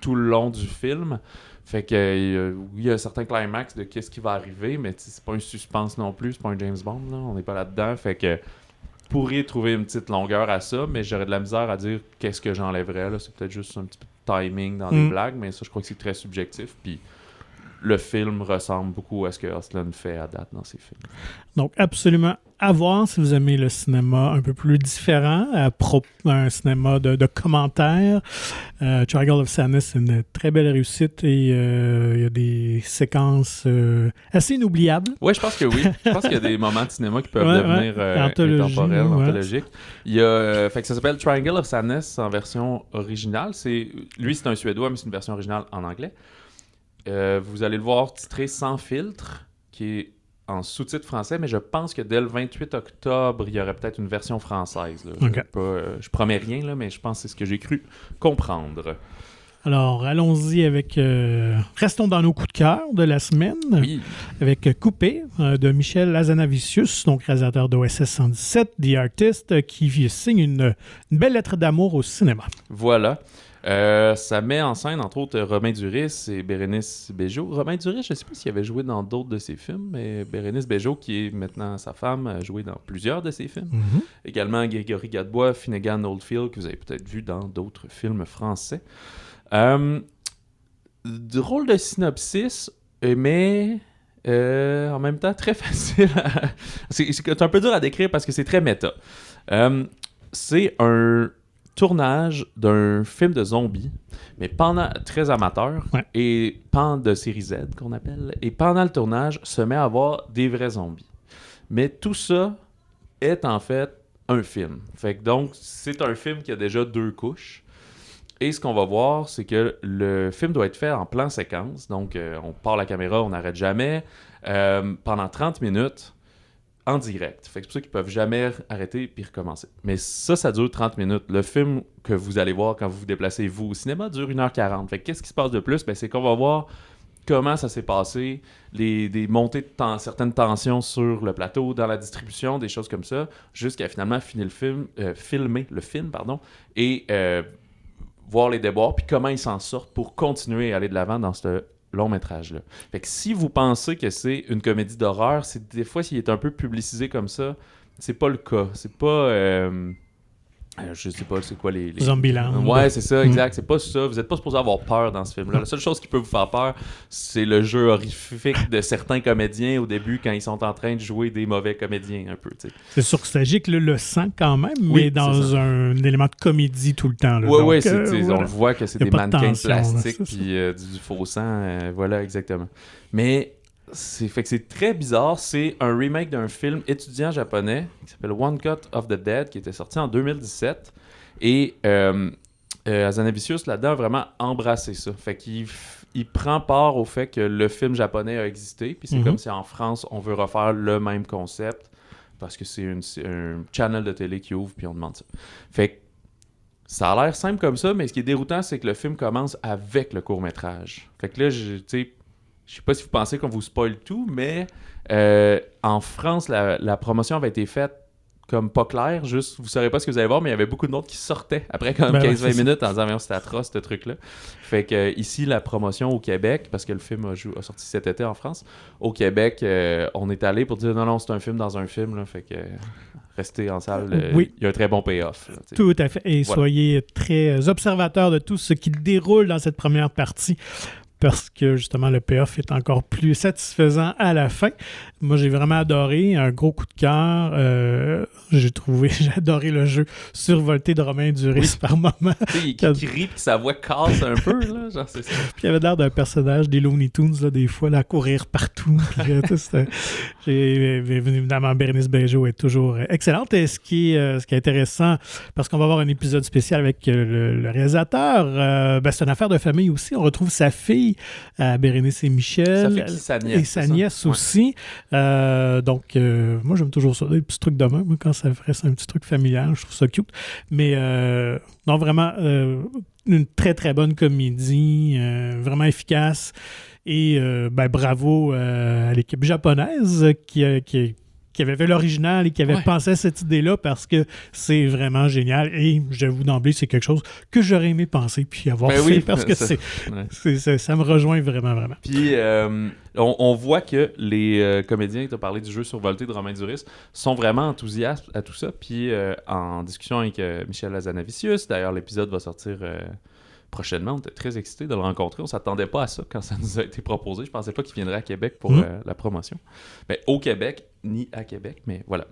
tout le long du film. Fait que oui, il y a certains climax de qu'est-ce qui va arriver, mais c'est pas un suspense non plus, c'est pas un James Bond, là, on n'est pas là-dedans. Fait que pourriez trouver une petite longueur à ça, mais j'aurais de la misère à dire qu'est-ce que j'enlèverais. Là. C'est peut-être juste un petit peu de timing dans les blagues, mais ça, je crois que c'est très subjectif. Puis le film ressemble beaucoup à ce que Östlund fait à date dans ses films. Donc, absolument à voir si vous aimez le cinéma un peu plus différent, un cinéma de commentaires. Triangle of Sadness, c'est une très belle réussite et il y a des séquences assez inoubliables. Oui, je pense que oui. Je pense qu'il y a des moments de cinéma qui peuvent devenir intemporels, anthologiques. Il y a, fait que ça s'appelle Triangle of Sadness en version originale. Lui, c'est un Suédois, mais c'est une version originale en anglais. Vous allez le voir titré Sans filtre, qui est en sous-titre français, mais je pense que dès le 28 octobre, il y aurait peut-être une version française. Là. Okay. Je promets rien, là, mais je pense que c'est ce que j'ai cru comprendre. Alors, allons-y avec... restons dans nos coups de cœur de la semaine. Oui. Avec Coupé de Michel Hazanavicius, donc réalisateur d'OSS 117, The Artist, qui signe une belle lettre d'amour au cinéma. Voilà. Ça met en scène, entre autres, Romain Duris et Bérénice Bejo. Romain Duris, je ne sais pas s'il avait joué dans d'autres de ses films, mais Bérénice Bejo, qui est maintenant sa femme, a joué dans plusieurs de ses films. Mm-hmm. Également, Grégory Gadebois, Finnegan Oldfield, que vous avez peut-être vu dans d'autres films français. Drôle de synopsis, mais en même temps très facile. C'est un peu dur à décrire parce que c'est très méta. C'est un tournage d'un film de zombies, mais très amateur, et de série Z qu'on appelle. Et pendant le tournage, se met à avoir des vrais zombies. Mais tout ça est en fait un film. Fait que donc, c'est un film qui a déjà 2 couches. Et ce qu'on va voir, c'est que le film doit être fait en plan séquence. Donc, on part la caméra, on n'arrête jamais, pendant 30 minutes, en direct. Fait que c'est pour ça qu'ils peuvent jamais arrêter puis recommencer. Mais ça dure 30 minutes. Le film que vous allez voir quand vous vous déplacez, vous, au cinéma, dure 1h40. Fait que qu'est-ce qui se passe de plus? Ben, c'est qu'on va voir comment ça s'est passé, des montées de certaines tensions sur le plateau, dans la distribution, des choses comme ça, jusqu'à finalement filmer le film, et voir les déboires, puis comment ils s'en sortent pour continuer à aller de l'avant dans ce long métrage-là. Fait que si vous pensez que c'est une comédie d'horreur, c'est des fois s'il est un peu publicisé comme ça, c'est pas le cas. C'est pas je sais pas c'est quoi les... Zombieland. Ouais, c'est ça, exact. C'est pas ça. Vous êtes pas supposé avoir peur dans ce film-là. La seule chose qui peut vous faire peur, c'est le jeu horrifique de certains comédiens au début quand ils sont en train de jouer des mauvais comédiens un peu, tu sais. C'est sûr que Stagic le sent quand même, mais dans un élément de comédie tout le temps. Là. Oui, on le voit que c'est des mannequins plastiques puis du faux sang. Voilà, exactement. Mais fait que c'est très bizarre. C'est un remake d'un film étudiant japonais qui s'appelle One Cut of the Dead, qui était sorti en 2017. Et Hazanavicius, là-dedans, a vraiment embrassé ça. Fait qu'il prend part au fait que le film japonais a existé. Puis c'est comme si en France, on veut refaire le même concept parce que c'est un channel de télé qui ouvre puis on demande ça. Fait que ça a l'air simple comme ça, mais ce qui est déroutant, c'est que le film commence avec le court-métrage. Fait que là, tu sais... Je sais pas si vous pensez qu'on vous spoil tout, mais en France, la promotion avait été faite comme pas claire, juste vous saurez pas ce que vous allez voir, mais il y avait beaucoup de monde qui sortaient après comme 15-20 minutes en disant c'était atroce ce truc-là. Fait que ici, la promotion au Québec, parce que le film a sorti cet été en France, au Québec, on est allé pour dire non, c'est un film dans un film, là, fait que restez en salle, il y a un très bon payoff. Là, tout à fait, et soyez très observateurs de tout ce qui déroule dans cette première partie, parce que justement le payoff est encore plus satisfaisant à la fin. Moi, j'ai vraiment adoré, un gros coup de cœur. J'ai adoré le jeu survolté de Romain Duris par moment. Il crie, puis sa voix casse un peu, là, genre c'est ça. Puis il avait l'air d'un personnage des Looney Tunes, là, des fois, là, à courir partout. Évidemment, Bérénice Bejo est toujours excellente. Et ce qui est intéressant, parce qu'on va avoir un épisode spécial avec le réalisateur, c'est une affaire de famille aussi. On retrouve sa fille, Bérénice et Michel. Sa fille et sa nièce aussi. Donc, moi, j'aime toujours ça, des petits trucs de même. Quand ça reste un petit truc familial, je trouve ça cute. Mais non, vraiment, une très, très bonne comédie, vraiment efficace. Et bravo à l'équipe japonaise qui avait fait l'original et qui avait pensé à cette idée-là parce que c'est vraiment génial. Et j'avoue d'emblée, c'est quelque chose que j'aurais aimé penser puis avoir fait parce que ça me rejoint vraiment, vraiment. Puis on voit que les comédiens, tu as parlé du jeu survolté de Romain Duris, sont vraiment enthousiastes à tout ça. Puis en discussion avec Michel Hazanavicius, d'ailleurs l'épisode va sortir prochainement, on était très excités de le rencontrer. On ne s'attendait pas à ça quand ça nous a été proposé. Je ne pensais pas qu'il viendrait à Québec pour la promotion. Mais au Québec, ni à Québec, mais voilà.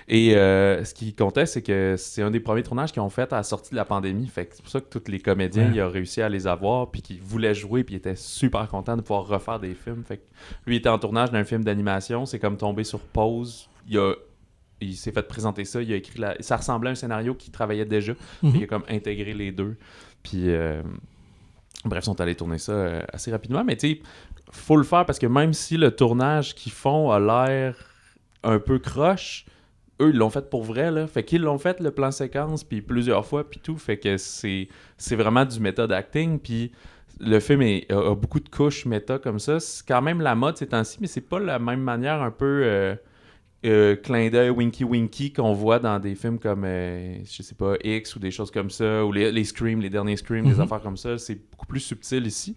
Et ce qui comptait, c'est que c'est un des premiers tournages qu'ils ont fait à la sortie de la pandémie. Fait que c'est pour ça que tous les comédiens, il a réussi à les avoir, puis qu'ils voulaient jouer, puis ils étaient super contents de pouvoir refaire des films. Fait que lui, il était en tournage d'un film d'animation. C'est comme tombé sur pause. Il s'est fait présenter ça. Il a écrit ça ressemblait à un scénario qu'il travaillait déjà. Puis il a comme intégré les deux. Puis, bref, ils sont allés tourner ça assez rapidement. Mais tu sais, faut le faire parce que même si le tournage qu'ils font a l'air un peu croche, eux, ils l'ont fait pour vrai, là. Fait qu'ils l'ont fait, le plan séquence, puis plusieurs fois, puis tout. Fait que c'est vraiment du méthode acting. Puis le film a beaucoup de couches méta comme ça. C'est quand même la mode ces temps-ci, mais c'est pas la même manière un peu... clin d'œil winky qu'on voit dans des films comme je sais pas, X ou des choses comme ça, ou les Scream, les derniers Scream, des affaires comme ça. C'est beaucoup plus subtil ici.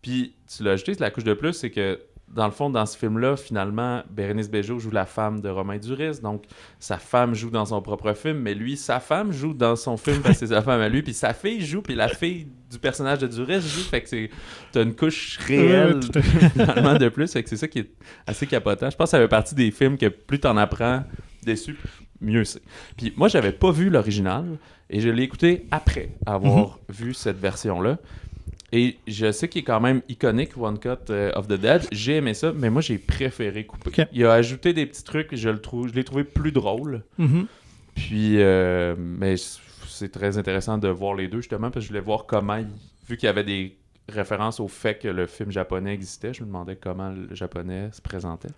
Puis tu l'as ajouté, la couche de plus, c'est que dans le fond, dans ce film-là, finalement, Bérénice Bejo joue la femme de Romain Duris. Donc, sa femme joue dans son propre film, mais lui, sa femme joue dans son film parce que c'est sa femme à lui. Puis sa fille joue, puis la fille du personnage de Duris joue. Fait que t'as une couche réelle, finalement, de plus. Fait que c'est ça qui est assez capotant. Je pense que ça fait partie des films que plus t'en apprends dessus, mieux c'est. Puis moi, j'avais pas vu l'original et je l'ai écouté après avoir vu cette version-là. Et je sais qu'il est quand même iconique, One Cut of the Dead. J'ai aimé ça, mais moi, j'ai préféré couper. Okay. Il a ajouté des petits trucs, je l'ai trouvé plus drôle. Puis, mais c'est très intéressant de voir les deux, justement, parce que je voulais voir comment, vu qu'il y avait des référence au fait que le film japonais existait. Je me demandais comment le japonais se présentait.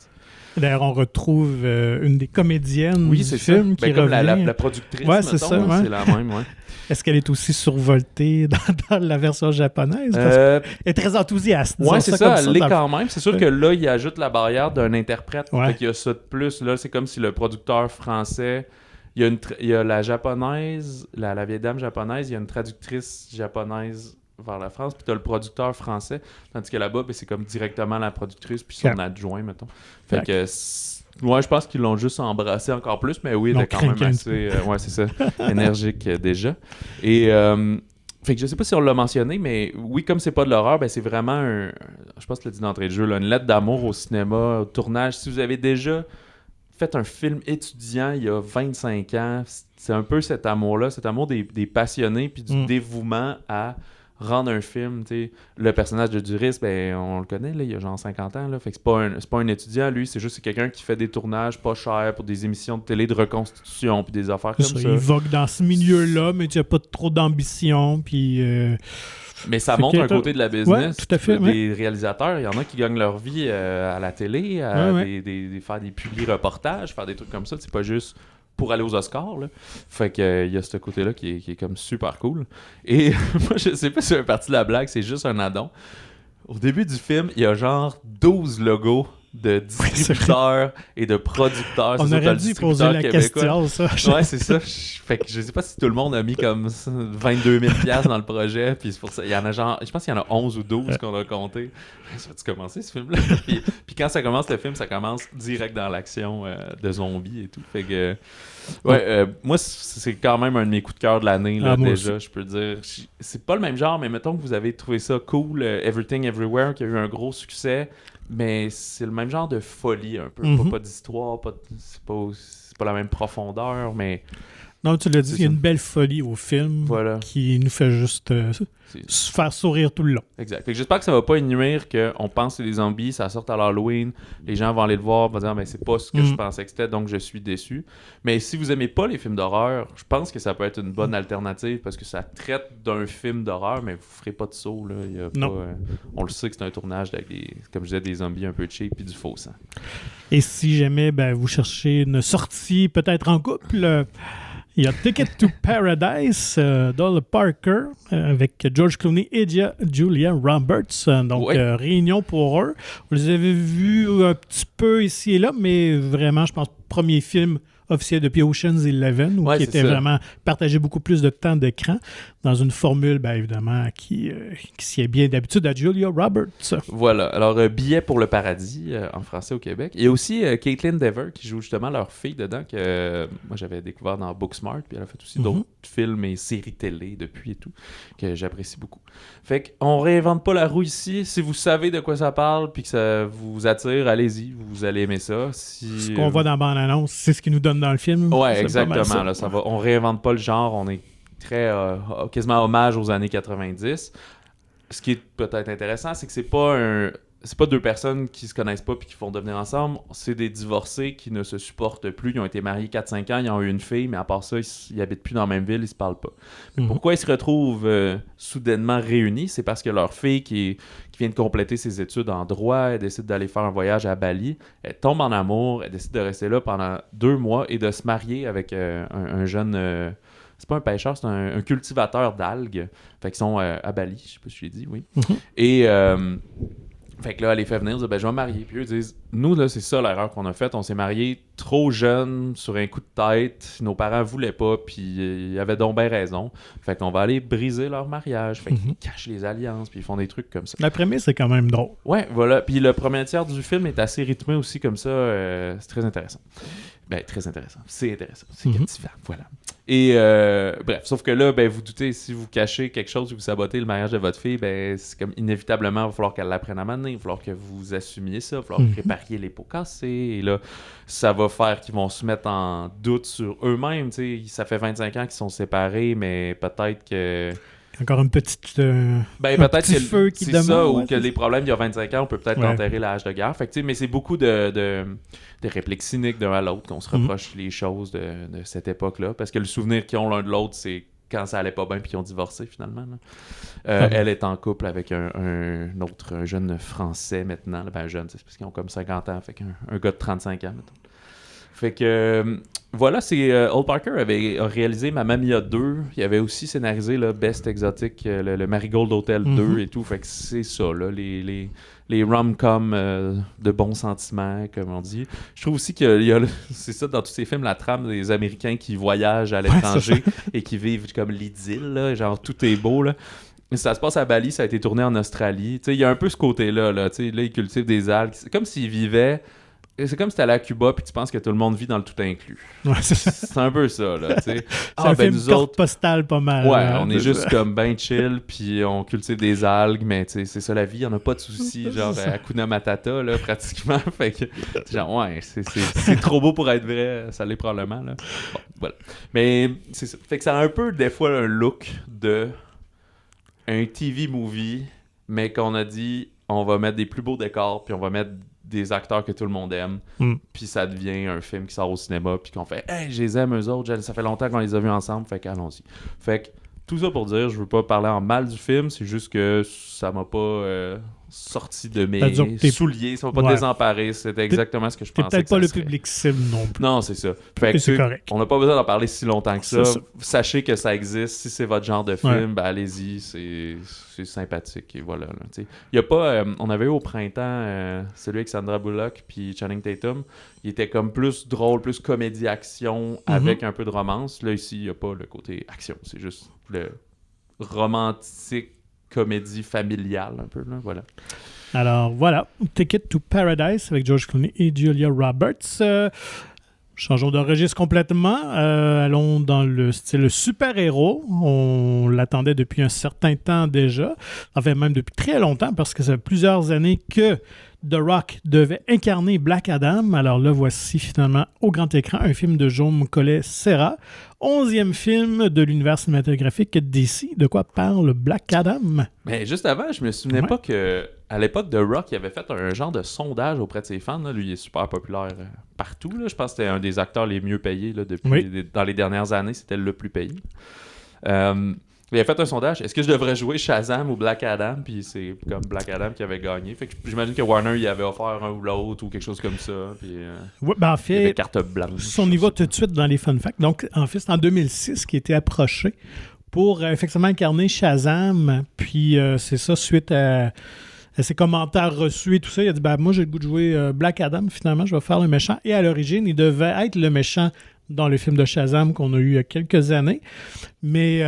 D'ailleurs, on retrouve une des comédiennes du film qui comme revient. La productrice, ouais, c'est ça. Ouais. C'est la même, ouais. Est-ce qu'elle est aussi survoltée dans la version japonaise? Elle est très enthousiaste. Oui, c'est ça, elle l'est quand même. C'est sûr que là, il ajoute la barrière d'un interprète. Fait qu'il y a ça de plus. Là, c'est comme si le producteur français... Il y a la japonaise, la vieille dame japonaise, il y a une traductrice japonaise vers la France, puis t'as le producteur français, tandis que là-bas, c'est comme directement la productrice puis son adjoint, mettons. Fait que, je pense qu'ils l'ont juste embrassé encore plus, mais oui, il était quand même assez, c'est ça, énergique déjà. Et, fait que je sais pas si on l'a mentionné, mais oui, comme c'est pas de l'horreur, c'est vraiment je pense que tu l'as dit d'entrée de jeu, là, une lettre d'amour au cinéma, au tournage. Si vous avez déjà fait un film étudiant il y a 25 ans, c'est un peu cet amour-là, cet amour des passionnés puis du dévouement à rendre un film, tu sais. Le personnage de Duris, on le connaît, là, il a genre 50 ans, là, fait que c'est pas un étudiant, lui, c'est quelqu'un qui fait des tournages pas chers pour des émissions de télé de reconstitution puis des affaires comme ça. Il vogue dans ce milieu-là, mais tu n'as pas trop d'ambition, puis... Mais ça montre un côté de la business. Tout à fait, des réalisateurs, il y en a qui gagnent leur vie à la télé, faire des publi-reportages, faire des trucs comme ça. C'est pas juste pour aller aux Oscars, là. Fait que il y a ce côté-là qui est comme super cool. Et moi, je sais pas si c'est une partie de la blague, c'est juste un addon. Au début du film, il y a genre 12 logos de distributeurs et de producteurs. On aurait dû poser la question, ça. Ouais, c'est ça. Fait que je sais pas si tout le monde a mis comme 22 000 $ dans le projet. Puis c'est pour ça. Il y en a genre, je pense qu'il y en a 11 ou 12 qu'on a compté. Ça va-tu commencer ce film-là? puis quand ça commence le film, ça commence direct dans l'action de zombies et tout. Fait que moi, c'est quand même un de mes coups de cœur de l'année, là, déjà, aussi. Je peux dire. C'est pas le même genre, mais mettons que vous avez trouvé ça cool, Everything Everywhere, qui a eu un gros succès. Mais c'est le même genre de folie un peu. Pas d'histoire, c'est pas la même profondeur, mais... Non, tu l'as dit, il y a une belle folie au film qui nous fait juste se faire sourire tout le long. Exact. Fait que j'espère que ça va pas nuire qu'on pense que c'est des zombies, ça sort à l'Halloween, les gens vont aller le voir, vont dire c'est pas ce que je pensais que c'était, donc je suis déçu. Mais si vous aimez pas les films d'horreur, je pense que ça peut être une bonne alternative parce que ça traite d'un film d'horreur, mais vous ferez pas de saut. Là. Il y a pas, on le sait que c'est un tournage avec comme je disais, des zombies un peu cheap et du faux sang. Et si jamais vous cherchez une sortie peut-être en couple... Il y a Ticket to Paradise, Dolly Parker, avec George Clooney et Julia Roberts. Donc, réunion pour eux. Vous les avez vus un petit peu ici et là, mais vraiment, je pense, premier film officiel depuis Ocean's 11, qui était vraiment partagé beaucoup plus de temps d'écran dans une formule, bien évidemment, qui s'y est bien d'habitude à Julia Roberts. Voilà. Alors, Billet pour le paradis, en français au Québec. Il y a aussi Caitlin Dever qui joue justement leur fille dedans, que moi j'avais découvert dans Booksmart, puis elle a fait aussi d'autres films et séries télé depuis et tout, que j'apprécie beaucoup. Fait qu'on réinvente pas la roue ici. Si vous savez de quoi ça parle, puis que ça vous attire, allez-y, vous allez aimer ça. Ce qu'on voit dans la bande-annonce, c'est ce qui nous donne dans le film. Ouais, exactement. Là, ça va. On réinvente pas le genre, on est très quasiment hommage aux années 90. Ce qui est peut-être intéressant, c'est que c'est pas deux personnes qui se connaissent pas puis qui vont devenir ensemble. C'est des divorcés qui ne se supportent plus. Ils ont été mariés 4-5 ans, ils ont eu une fille, mais à part ça, ils habitent plus dans la même ville, ils se parlent pas. Pourquoi ils se retrouvent soudainement réunis? C'est parce que leur fille qui vient de compléter ses études en droit, elle décide d'aller faire un voyage à Bali, elle tombe en amour, elle décide de rester là pendant 2 mois et de se marier avec un jeune... c'est pas un pêcheur, c'est un cultivateur d'algues. Fait qu'ils sont à Bali, je sais pas si je l'ai dit, oui. Et fait que là, elle les fait venir, elle dit, ben je vais me marier. Puis eux disent, nous, là, c'est ça l'erreur qu'on a faite. On s'est mariés trop jeunes, sur un coup de tête. Nos parents voulaient pas, puis ils avaient donc bien raison. Fait qu'on va aller briser leur mariage. Fait qu'ils cachent les alliances, puis ils font des trucs comme ça. La prémisse, c'est quand même drôle. Ouais, voilà. Puis le premier tiers du film est assez rythmé aussi comme ça. C'est très intéressant. Ben, très intéressant. C'est intéressant. C'est captivant. Voilà. Et bref, sauf que là, ben, vous doutez, si vous cachez quelque chose ou vous sabotez le mariage de votre fille, ben, c'est comme inévitablement, il va falloir qu'elle l'apprenne à mener, il va falloir que vous assumiez ça, il va falloir réparier les pots cassés. Et là, ça va faire qu'ils vont se mettre en doute sur eux-mêmes. T'sais. Ça fait 25 ans qu'ils sont séparés, mais peut-être que... Encore une petite peut-être que feu qui c'est demande, ça, ou que les problèmes il y a 25 ans, on peut peut-être enterrer l'âge de guerre. Fait que, mais c'est beaucoup de répliques cyniques d'un à l'autre qu'on se reproche les choses de cette époque-là. Parce que le souvenir qu'ils ont l'un de l'autre, c'est quand ça allait pas bien puis qu'ils ont divorcé finalement. Elle est en couple avec un jeune Français maintenant. Ben jeune, c'est parce qu'ils ont comme 50 ans. Fait qu'un gars de 35 ans, mettons. Fait que voilà, c'est Old Parker a réalisé Mamma Mia 2. Il avait aussi scénarisé là, Best Exotic, le Marigold Hotel 2 et tout. Fait que c'est ça, là, les rom-coms de bons sentiments, comme on dit. Je trouve aussi qu'il y a c'est ça dans tous ces films, la trame des Américains qui voyagent à l'étranger et qui vivent comme l'idylle, là, genre tout est beau, là. Ça se passe à Bali, ça a été tourné en Australie. Il y a un peu ce côté-là. Là, ils cultivent des algues. C'est comme s'ils vivaient... C'est comme si t'allais à Cuba puis tu penses que tout le monde vit dans le tout inclus. Ouais, c'est un peu ça, là, tu sais. C'est un film carte postale pas mal. Ouais, on est juste comme ben chill puis on cultive des algues, mais tu sais, c'est ça la vie, on a pas de soucis, genre Hakuna Matata, là, pratiquement. Fait que, genre, ouais, c'est trop beau pour être vrai, ça l'est probablement, là. Bon, voilà. Mais c'est ça. Fait que ça a un peu, des fois, un look de un TV movie, mais qu'on a dit, on va mettre des plus beaux décors puis on va mettre des acteurs que tout le monde aime, puis ça devient un film qui sort au cinéma, puis qu'on fait « Hey, je les aime, eux autres, ça fait longtemps qu'on les a vus ensemble, fait qu'allons-y. » Fait que tout ça pour dire, je veux pas parler en mal du film, c'est juste que ça m'a pas sorti de mes souliers, ça m'a pas désemparé, c'était exactement ce que je pensais. C'est peut-être pas le public cible non plus. Non, c'est ça. Fait que c'est correct. On n'a pas besoin d'en parler si longtemps que ça. Sachez que ça existe, si c'est votre genre de film, ben allez-y, c'est sympathique, et voilà. Il y a pas, on avait eu au printemps celui avec Sandra Bullock puis Channing Tatum, il était comme plus drôle, plus comédie-action avec un peu de romance. Là, ici, il n'y a pas le côté action, c'est juste le romantique comédie familiale un peu, là, voilà. Alors voilà, Ticket to Paradise avec George Clooney et Julia Roberts. Changeons de registre complètement. Allons dans le style super-héros. On l'attendait depuis un certain temps déjà. Enfin, même depuis très longtemps, parce que ça fait plusieurs années que The Rock devait incarner Black Adam. Alors là, voici finalement au grand écran un film de Jaume Collet-Serra. 11e film de l'univers cinématographique DC. De quoi parle Black Adam? Mais juste avant, je me souvenais pas que à l'époque de Rock, il avait fait un genre de sondage auprès de ses fans. Là. Lui, il est super populaire partout. Là. Je pense que c'était un des acteurs les mieux payés là, depuis dans les dernières années. C'était le plus payé. Il a fait un sondage. Est-ce que je devrais jouer Shazam ou Black Adam? Puis c'est comme Black Adam qui avait gagné. Fait que j'imagine que Warner il avait offert un ou l'autre ou quelque chose comme ça. Puis, ouais, ben en fait, il y avait carte blanche. Si on y va tout de suite dans les fun facts. Donc, en fait, c'est en 2006 qu'il a été approché pour effectivement incarner Shazam. Puis c'est ça, suite à ses commentaires reçus et tout ça, il a dit moi j'ai le goût de jouer Black Adam, finalement je vais faire le méchant. Et à l'origine, il devait être le méchant dans le film de Shazam qu'on a eu il y a quelques années. Mais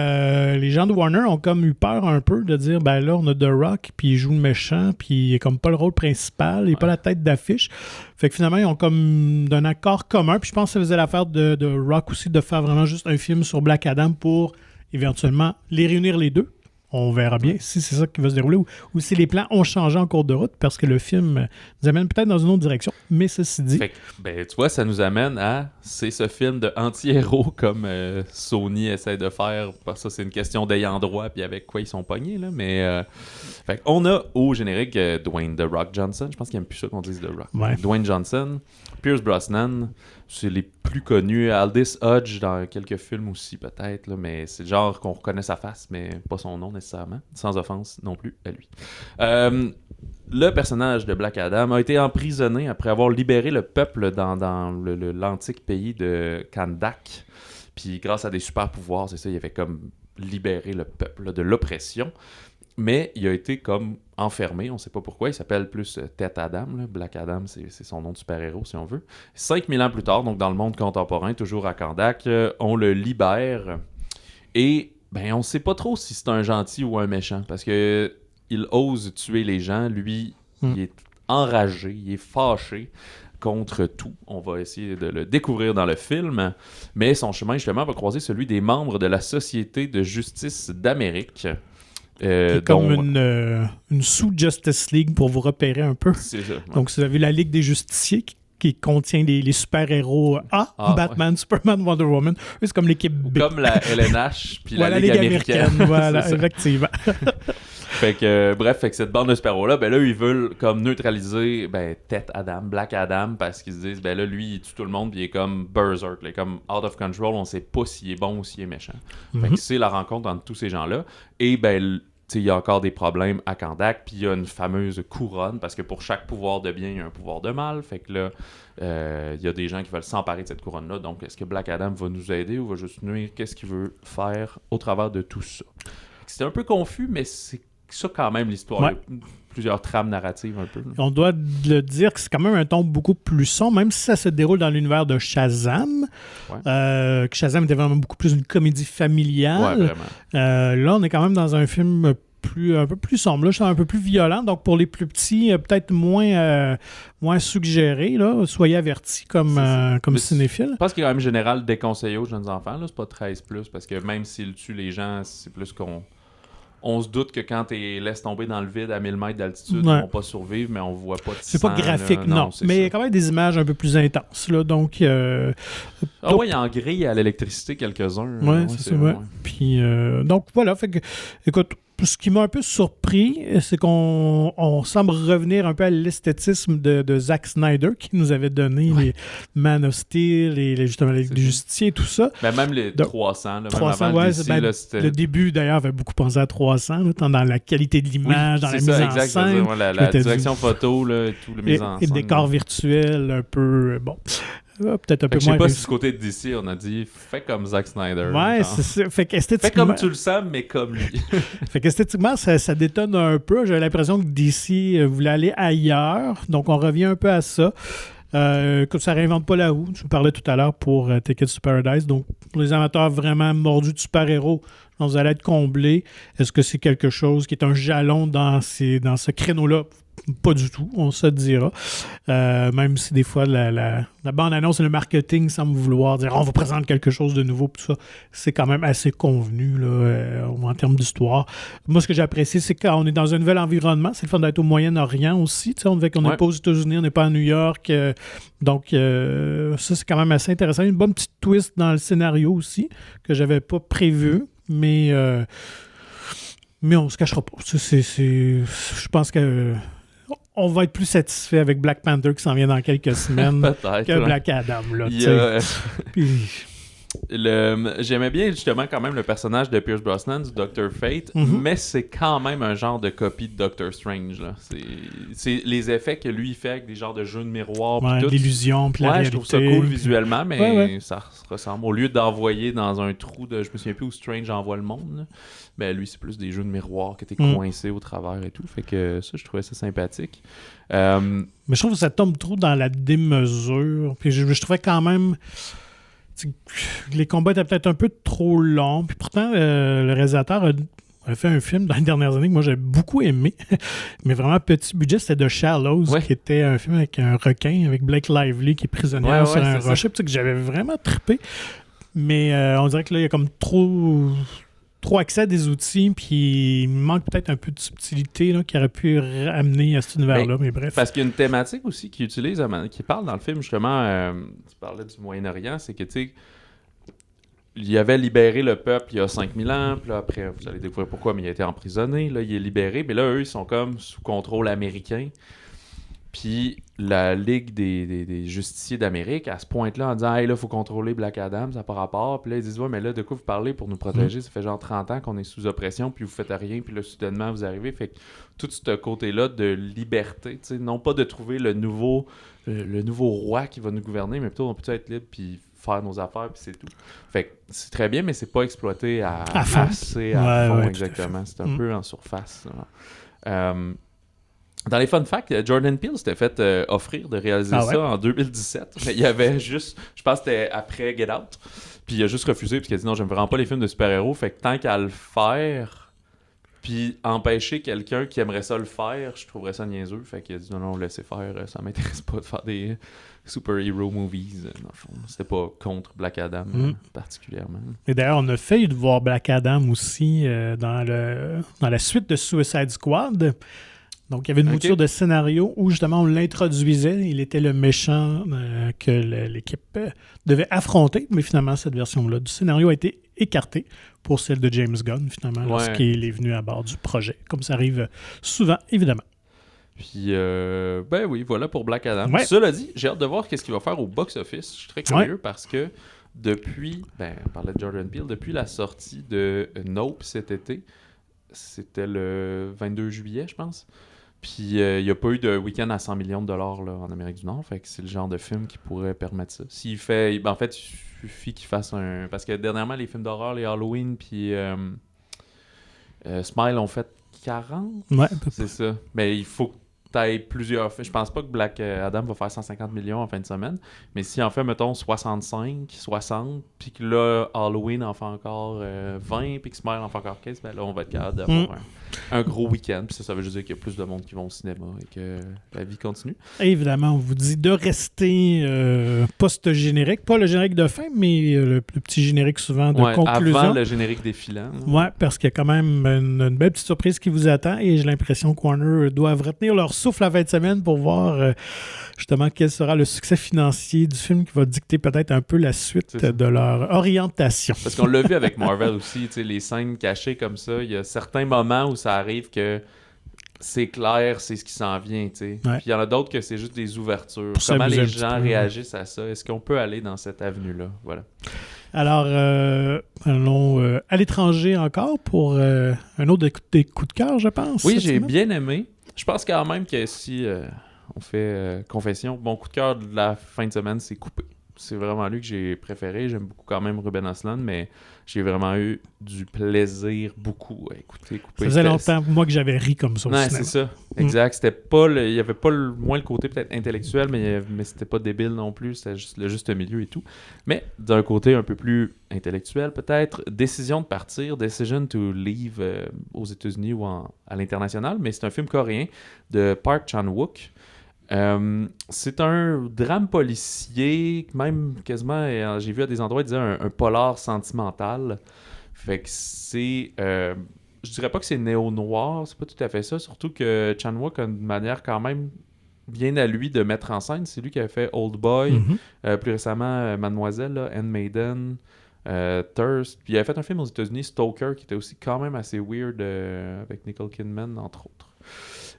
les gens de Warner ont comme eu peur un peu de dire là on a The Rock, puis il joue le méchant, puis il est comme pas le rôle principal, il n'est pas la tête d'affiche. Fait que finalement, ils ont comme d'un accord commun. Puis je pense que ça faisait l'affaire de Rock aussi de faire vraiment juste un film sur Black Adam pour éventuellement les réunir les deux. On verra bien si c'est ça qui va se dérouler ou si les plans ont changé en cours de route parce que le film nous amène peut-être dans une autre direction. Mais ceci dit... Fait que, tu vois, ça nous amène à... C'est ce film de anti-héros comme Sony essaie de faire. Parce que ça, c'est une question d'ayant droit puis avec quoi ils sont pognés. Là. Mais fait on a au générique Dwayne The Rock Johnson. Je pense qu'il n'aime plus ça qu'on dise The Rock. Ouais. Dwayne Johnson, Pierce Brosnan... C'est les plus connus. Aldous Hodge dans quelques films aussi, peut-être. Là, mais c'est le genre qu'on reconnaît sa face, mais pas son nom nécessairement. Sans offense non plus à lui. Le personnage de Black Adam a été emprisonné après avoir libéré le peuple dans l'antique pays de Kandak. Puis grâce à des super pouvoirs, c'est ça, il avait comme libéré le peuple là, de l'oppression. Mais il a été comme enfermé, on ne sait pas pourquoi. Il s'appelle plus Tête Adam. Là. Black Adam, c'est son nom de super-héros, si on veut. 5000 ans plus tard, donc dans le monde contemporain, toujours à Kandak, on le libère. Et on ne sait pas trop si c'est un gentil ou un méchant. Parce que il ose tuer les gens. Lui, il est enragé, il est fâché contre tout. On va essayer de le découvrir dans le film. Mais son chemin, justement, va croiser celui des membres de la Société de justice d'Amérique. C'est comme une sous-Justice League pour vous repérer un peu. C'est ça. Ouais. Donc, vous avez la Ligue des Justiciers qui contient les super-héros Batman, Superman, Wonder Woman. Eux, c'est comme l'équipe B. Comme la LNH puis la Ligue américaine. Voilà, effectivement. Fait que, bref, fait que cette bande de super-héros-là, là, ils veulent comme neutraliser Tête Adam, Black Adam, parce qu'ils se disent, là, lui, il tue tout le monde, puis il est comme berserk, là, comme out of control, on sait pas s'il est bon ou s'il est méchant. Fait que c'est la rencontre entre tous ces gens-là. Et il y a encore des problèmes à Kandak, puis il y a une fameuse couronne, parce que pour chaque pouvoir de bien, il y a un pouvoir de mal. Fait que là, il y a des gens qui veulent s'emparer de cette couronne-là. Donc, est-ce que Black Adam va nous aider ou va juste nuire? Qu'est-ce qu'il veut faire au travers de tout ça? C'était un peu confus, mais c'est ça quand même l'histoire. Ouais. Il y a plusieurs trames narratives un peu. On doit le dire que c'est quand même un ton beaucoup plus sombre, même si ça se déroule dans l'univers de Shazam. Ouais. Shazam était vraiment beaucoup plus une comédie familiale. Ouais, vraiment. Là, on est quand même dans un film un peu plus sombre, là, un peu plus violent. Donc, pour les plus petits, peut-être moins suggéré. Là. Soyez avertis comme cinéphiles. Je pense qu'il est quand même général déconseillé aux jeunes enfants. Là. C'est pas 13+, parce que même s'il tue les gens, c'est plus qu'on... On se doute que quand tu laisses tomber dans le vide à 1000 mètres d'altitude, ils vont pas survivre, mais on voit pas de sang. C'est pas graphique, là. Non. Mais il y a quand même des images un peu plus intenses. Là, donc, il y a en grille à l'électricité quelques-uns. Oui, c'est ça. Ouais. Puis, donc, voilà. Fait que, écoute, ce qui m'a un peu surpris, c'est qu'on semble revenir un peu à l'esthétisme de Zack Snyder, qui nous avait donné les Man of Steel et justement les Justiciers et tout ça. Même les 300. Là, 300, même avant le DC, là, c'était... Le début, d'ailleurs, avait beaucoup pensé à 300, là, tant dans la qualité de l'image, dans la mise en scène. La direction photo, là, tout le mise en scène. Et le décor virtuel, un peu... Bon... peut-être un peu moins. Je sais pas si du côté de DC, on a dit fais comme Zack Snyder. Ouais, c'est ça. Fait qu'esthétiquement. Fais comme tu le sens, mais comme lui. Fait qu'esthétiquement, ça détonne un peu. J'ai l'impression que DC voulait aller ailleurs. Donc, on revient un peu à ça. Que ça réinvente pas la roue. Tu me parlais tout à l'heure pour Tickets to Paradise. Donc, pour les amateurs vraiment mordus de super-héros, vous allez être comblés. Est-ce que c'est quelque chose qui est un jalon dans ce créneau-là? Pas du tout, on se dira. Même si des fois la bande-annonce et le marketing semblent vouloir dire on vous présente quelque chose de nouveau, tout ça, c'est quand même assez convenu là, en termes d'histoire. Moi, ce que j'apprécie, c'est qu'on est dans un nouvel environnement. C'est le fun d'être au Moyen-Orient aussi. On n'est pas aux États-Unis, on n'est pas à New York. Donc, ça, c'est quand même assez intéressant. Une bonne petite twist dans le scénario aussi, que j'avais pas prévu, mais on se cachera pas. Je pense que on va être plus satisfait avec Black Panther qui s'en vient dans quelques semaines que Black Adam. Là, Puis, J'aimais bien justement quand même le personnage de Pierce Brosnan du Dr. Fate, mais c'est quand même un genre de copie de Doctor Strange. Là. C'est les effets que lui fait avec des genres de jeux de miroir. Ouais, l'illusion, puis la réalité. Je trouve ça cool visuellement, mais ça ressemble. Au lieu d'envoyer dans un trou de... Je me souviens plus où Strange envoie le monde, là. Ben lui, c'est plus des jeux de miroir que t'es coincé au travers et tout. Fait que ça, je trouvais ça sympathique. Mais je trouve que ça tombe trop dans la démesure. Puis je trouvais quand même... Les combats étaient peut-être un peu trop longs. Puis pourtant, le réalisateur a fait un film dans les dernières années que moi, j'ai beaucoup aimé. Mais vraiment petit budget, c'était The Shallows, qui était un film avec un requin, avec Blake Lively qui est prisonnier sur un rocher. Puis que j'avais vraiment trippé. Mais on dirait que là, il y a comme trop accès à des outils, puis il manque peut-être un peu de subtilité là, qui aurait pu amener à cet univers-là, mais bref. Parce qu'il y a une thématique aussi qu'il utilise, qui parle dans le film, justement, tu parlais du Moyen-Orient, c'est que, tu sais, il avait libéré le peuple il y a 5000 ans, puis là, après, vous allez découvrir pourquoi, mais il a été emprisonné, là, il est libéré, mais là, eux, ils sont comme sous contrôle américain. Puis la Ligue des justiciers d'Amérique, à ce point-là, en disant « Hey, là, il faut contrôler Black Adam, ça n'a pas rapport. » Puis là, ils disent « Ouais, mais là, de quoi vous parlez pour nous protéger? Ça fait genre 30 ans qu'on est sous oppression, puis vous faites rien, puis là, soudainement, vous arrivez. » Fait que tout ce côté-là de liberté, tu sais, non pas de trouver le nouveau roi qui va nous gouverner, mais plutôt on peut être libre, puis faire nos affaires, puis c'est tout. Fait que c'est très bien, mais c'est pas exploité à fond. Assez à fond, exactement. C'est un peu en surface. Dans les fun facts, Jordan Peele s'était fait offrir de réaliser ça en 2017. Mais il y avait juste, je pense que c'était après Get Out, puis il a juste refusé parce qu'il a dit non, j'aime vraiment pas les films de super-héros, fait que tant qu'à le faire, puis empêcher quelqu'un qui aimerait ça le faire, je trouverais ça niaiseux. Fait qu'il a dit non, laissez faire, ça m'intéresse pas de faire des super-hero movies. Dans le fond, c'était pas contre Black Adam particulièrement. Et d'ailleurs, on a failli de voir Black Adam aussi dans la suite de Suicide Squad. Donc, il y avait une mouture de scénario où, justement, on l'introduisait. Il était le méchant que l'équipe devait affronter. Mais finalement, cette version-là du scénario a été écartée pour celle de James Gunn, finalement, lorsqu'il est venu à bord du projet. Comme ça arrive souvent, évidemment. Puis, ben oui, voilà pour Black Adam. Ouais. Cela dit, j'ai hâte de voir qu'est-ce qu'il va faire au box-office. Je suis très curieux parce que depuis, on parlait de Jordan Peele, depuis la sortie de Nope cet été, c'était le 22 juillet, je pense. Puis il n'y a pas eu de week-end à 100 millions de dollars là, en Amérique du Nord. Fait que c'est le genre de film qui pourrait permettre ça. S'il fait... en fait, il suffit qu'il fasse un... Parce que dernièrement, les films d'horreur, les Halloween, puis Smile ont fait 40. Ouais. C'est ça. Mais il faut que tu ailles plusieurs... Je pense pas que Black Adam va faire 150 millions en fin de semaine. Mais s'il en fait, mettons, 65, 60, puis que là, Halloween en fait encore 20, puis que Smile en fait encore 15, ben là, on va être capable d'avoir un gros week-end. Puis ça veut juste dire qu'il y a plus de monde qui vont au cinéma et que la vie continue. Et évidemment, on vous dit de rester post-générique. Pas le générique de fin, mais le petit générique souvent de conclusion. Avant le générique défilant. Oui, parce qu'il y a quand même une belle petite surprise qui vous attend. Et j'ai l'impression que Warner doivent retenir leur souffle la fin de semaine pour voir justement quel sera le succès financier du film qui va dicter peut-être un peu la suite de leur orientation. Parce qu'on l'a vu avec Marvel aussi, les scènes cachées comme ça. Il y a certains moments où ça arrive que c'est clair, c'est ce qui s'en vient. Puis il y en a d'autres que c'est juste des ouvertures. Comment les gens réagissent à ça? Est-ce qu'on peut aller dans cette avenue-là? Voilà. Alors, allons à l'étranger encore pour un autre des coups de cœur, je pense. Oui, j'ai bien aimé. Je pense quand même que si on fait confession, mon coup de cœur de la fin de semaine, c'est Coupé. C'est vraiment lui que j'ai préféré. J'aime beaucoup quand même Ruben Östlund, mais j'ai vraiment eu du plaisir beaucoup à écouter Coupé. Ça faisait longtemps pour moi que j'avais ri comme ça au cinéma. C'est ça. Exact. C'était pas il y avait pas moins le côté peut-être intellectuel, mais c'était pas débile non plus. C'était juste le juste milieu et tout. Mais d'un côté un peu plus intellectuel peut-être, Décision de partir, Decision to Leave aux États-Unis ou à l'international, mais c'est un film coréen de Park Chan-wook. C'est un drame policier, même quasiment, j'ai vu à des endroits, ils disaient un polar sentimental. Fait que c'est... je dirais pas que c'est néo-noir, c'est pas tout à fait ça, surtout que Chan-wook a une manière quand même bien à lui de mettre en scène. C'est lui qui a fait Old Boy, plus récemment Mademoiselle, là, Handmaiden, Thirst. Puis il a fait un film aux États-Unis, Stoker, qui était aussi quand même assez weird avec Nicole Kidman, entre autres.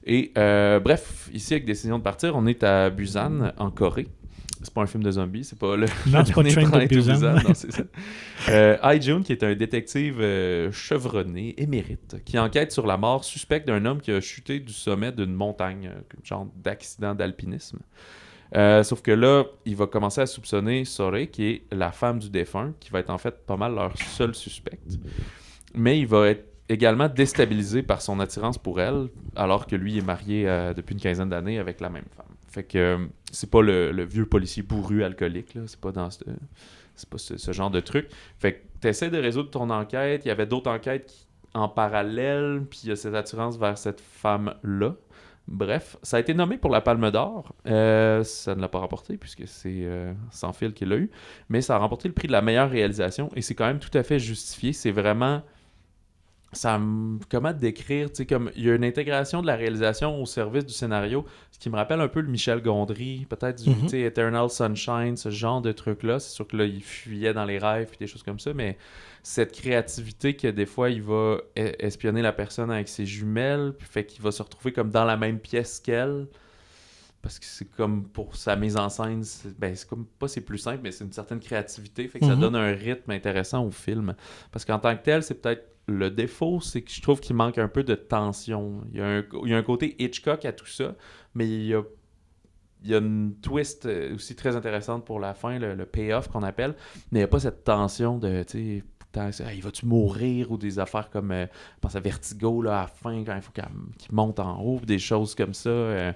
Et bref, ici avec Décision de partir, on est à Busan, en Corée. C'est pas un film de zombies, c'est pas le non, c'est pas Train to Busan. Non, c'est ça. June, qui est un détective chevronné, émérite, qui enquête sur la mort suspecte d'un homme qui a chuté du sommet d'une montagne, genre d'accident d'alpinisme. Sauf que là, il va commencer à soupçonner Sore, qui est la femme du défunt, qui va être en fait pas mal leur seul suspect. Mais il va être également déstabilisé par son attirance pour elle, alors que lui est marié depuis une quinzaine d'années avec la même femme. Fait que c'est pas le vieux policier bourru alcoolique, là. C'est pas ce genre de truc. Fait que t'essaies de résoudre ton enquête. Il y avait d'autres enquêtes en parallèle, puis il y a cette attirance vers cette femme-là. Bref, ça a été nommé pour la Palme d'Or. Ça ne l'a pas remporté, puisque c'est Sans fil qui l'a eu. Mais ça a remporté le prix de la meilleure réalisation, et c'est quand même tout à fait justifié. C'est vraiment... Comment décrire, tu sais, comme il y a une intégration de la réalisation au service du scénario, ce qui me rappelle un peu le Michel Gondry, peut-être du Eternal Sunshine, ce genre de truc-là. C'est sûr que là, il fuyait dans les rêves et des choses comme ça, mais cette créativité que des fois, il va espionner la personne avec ses jumelles, puis fait qu'il va se retrouver comme dans la même pièce qu'elle. Parce que c'est comme pour sa mise en scène, c'est comme pas c'est plus simple, mais c'est une certaine créativité, fait que ça donne un rythme intéressant au film. Parce qu'en tant que tel, c'est peut-être le défaut, c'est que je trouve qu'il manque un peu de tension. Il y a un côté Hitchcock à tout ça, mais il y a une twist aussi très intéressante pour la fin, le payoff qu'on appelle, mais il n'y a pas cette tension de, tu sais, il va-tu mourir, ou des affaires comme je pense à Vertigo là, à la fin quand il faut qu'il monte en haut, des choses comme ça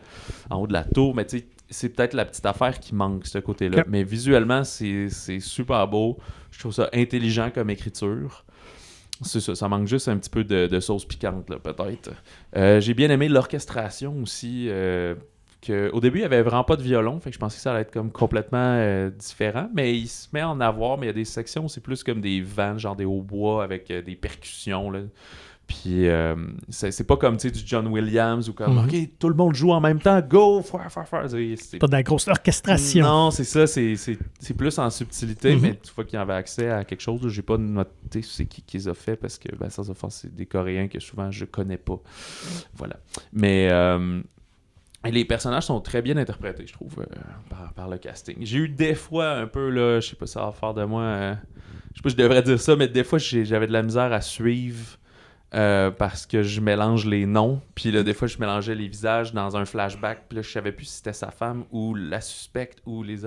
en haut de la tour, mais tu sais, c'est peut-être la petite affaire qui manque, ce côté-là. Okay. Mais visuellement, c'est super beau. Je trouve ça intelligent comme écriture. C'est ça manque juste un petit peu de sauce piquante, là, peut-être. J'ai bien aimé l'orchestration aussi. Au début, il n'y avait vraiment pas de violon, fait que je pensais que ça allait être comme complètement différent, mais il se met à en avoir, mais il y a des sections où c'est plus comme des vannes, genre des hautbois avec des percussions, là. Puis c'est pas comme, tu sais, du John Williams ou comme OK, tout le monde joue en même temps, go, faire. C'est pas de la grosse orchestration. Non, c'est ça, c'est plus en subtilité, mais tu vois qu'il y avait accès à quelque chose. J'ai pas noté c'est qui les a fait, parce que sans offense, c'est des Coréens que souvent je connais pas. Voilà. Mais les personnages sont très bien interprétés, je trouve, par le casting. J'ai eu des fois un peu, là, je sais pas, ça va faire de moi... je sais pas si je devrais dire ça, mais des fois, j'avais de la misère à suivre parce que je mélange les noms. Puis là, des fois, je mélangeais les visages dans un flashback. Puis là, je savais plus si c'était sa femme ou la suspecte ou les...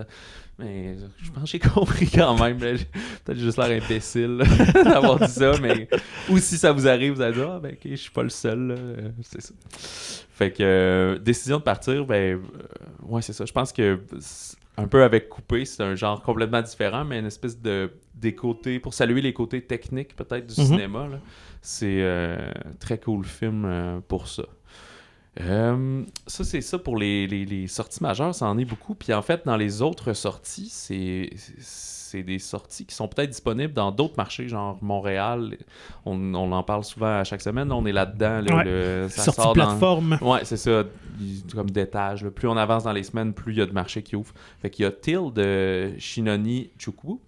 Mais je pense que j'ai compris quand même. Peut-être juste l'air imbécile d'avoir dit ça, mais... Ou si ça vous arrive, vous allez dire « Ah, ben ok, je suis pas le seul. » C'est ça. Fait que décision de partir, ouais, c'est ça. Je pense que un peu avec Coupé, c'est un genre complètement différent, mais une espèce des côtés, pour saluer les côtés techniques peut-être du cinéma, là. C'est très cool film pour ça. Ça, c'est ça pour les sorties majeures, ça en est beaucoup. Puis en fait, dans les autres sorties, c'est des sorties qui sont peut-être disponibles dans d'autres marchés, genre Montréal. On en parle souvent à chaque semaine. On est là-dedans. Ça sortie sort plateforme. Ouais, c'est ça. Comme d'étage. Plus on avance dans les semaines, plus il y a de marchés qui ouvrent. Fait qu'il y a Till de Shinoni Chukwu.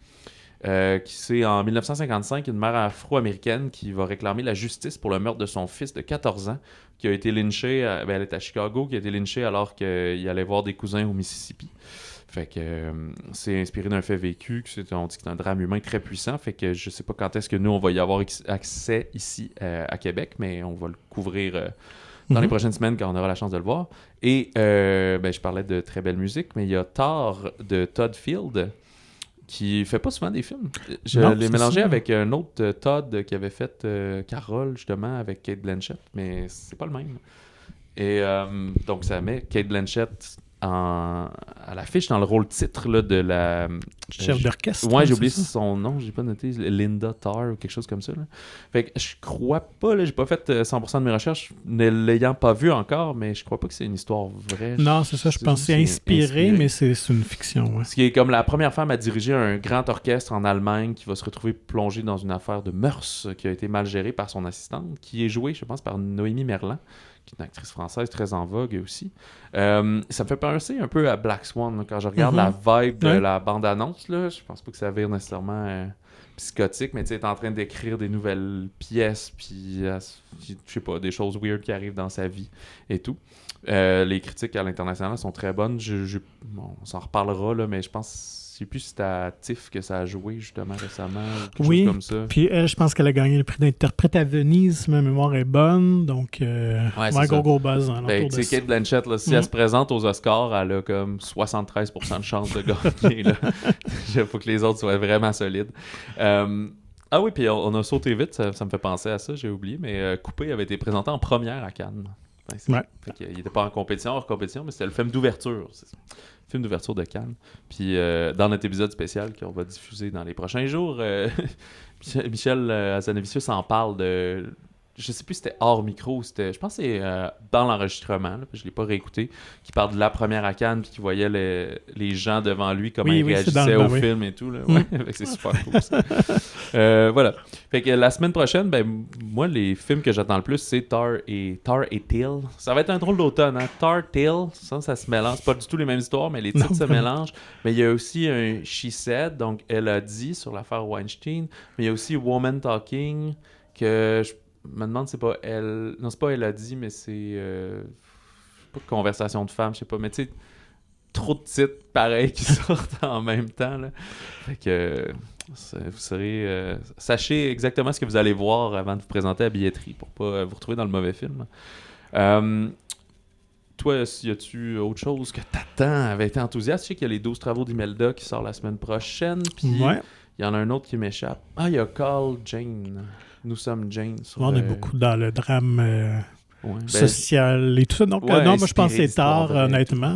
Qui c'est en 1955 une mère afro-américaine qui va réclamer la justice pour le meurtre de son fils de 14 ans qui a été lynché, elle est à Chicago, qui a été lynché alors qu'il allait voir des cousins au Mississippi. Fait que c'est inspiré d'un fait vécu, on dit que c'est un drame humain très puissant, fait que je sais pas quand est-ce que nous on va y avoir accès ici à Québec, mais on va le couvrir dans les prochaines semaines quand on aura la chance de le voir. Et je parlais de très belle musique, mais il y a Thor de Todd Field qui fait pas souvent des films. Je l'ai mélangé avec un autre Todd qui avait fait Carole, justement, avec Cate Blanchett, mais c'est pas le même. Et donc, ça met Cate Blanchett à l'affiche dans le rôle titre là, de la... chef d'orchestre. Ouais, j'ai oublié son nom, j'ai pas noté, Linda Tarr ou quelque chose comme ça. Là. Fait que je crois pas, là, j'ai pas fait 100% de mes recherches, ne l'ayant pas vu encore, mais je crois pas que c'est une histoire vraie. Non, c'est ça, je pense que c'est inspiré, mais c'est une fiction. Ouais. Ce qui est comme la première femme à diriger un grand orchestre en Allemagne qui va se retrouver plongée dans une affaire de mœurs qui a été mal gérée par son assistante, qui est jouée, je pense, par Noémie Merlan, qui est une actrice française très en vogue aussi. Ça me fait penser un peu à Black Swan, là, quand je regarde la vibe de la bande-annonce. Là, je pense pas que ça vire nécessairement... psychotique, mais tu sais, est en train d'écrire des nouvelles pièces, puis je sais pas, des choses weird qui arrivent dans sa vie et tout. Les critiques à l'international sont très bonnes. Bon, on s'en reparlera, là, mais je pense... Je sais plus si c'était à TIFF que ça a joué justement récemment ou quelque chose comme ça. Puis elle, je pense qu'elle a gagné le prix d'interprète à Venise, si ma mémoire est bonne. Donc, gros buzz dans l'entour de ça. Kate Blanchett, là, si elle se présente aux Oscars, elle a comme 73% de chance de gagner. Il faut que les autres soient vraiment solides. Ah oui, puis on a sauté vite, ça me fait penser à ça, j'ai oublié, mais Coupé avait été présenté en première à Cannes. Il n'était pas en compétition, hors compétition, mais c'était le film d'ouverture. Film d'ouverture de Cannes. Puis dans notre épisode spécial qu'on va diffuser dans les prochains jours, Michel Hazanavicius en parle de... Je sais plus si c'était hors micro ou c'était... Je pense que c'est dans l'enregistrement, là, je ne l'ai pas réécouté, qui parle de la première à Cannes puis qui voyait les gens devant lui, comment ils réagissaient au film et tout. Là. Ouais, c'est super cool ça. Voilà. Fait que la semaine prochaine, moi, les films que j'attends le plus, c'est Tar et Till. Ça va être un drôle d'automne, hein? Tar, Till, ça se mélange. C'est pas du tout les mêmes histoires, mais les titres se mélangent. Mais il y a aussi un She Said, donc Elle a dit sur l'affaire Weinstein. Mais il y a aussi Woman Talking, que je me demande, c'est pas elle. Non, c'est pas Elle a dit, mais c'est. Pas conversation de femme, je sais pas. Mais tu sais, trop de titres pareils qui sortent en même temps. Là. Fait que. Vous serez. Sachez exactement ce que vous allez voir avant de vous présenter à la billetterie pour pas vous retrouver dans le mauvais film. Toi, y a-tu autre chose que t'attends avec été enthousiaste? Je sais qu'il y a les 12 travaux d'Imelda qui sort la semaine prochaine. Puis il y en a un autre qui m'échappe. Il y a Call Jane. Nous sommes Jane. On est beaucoup dans le drame social et tout ça. Donc, moi, je pense que c'est tard, honnêtement.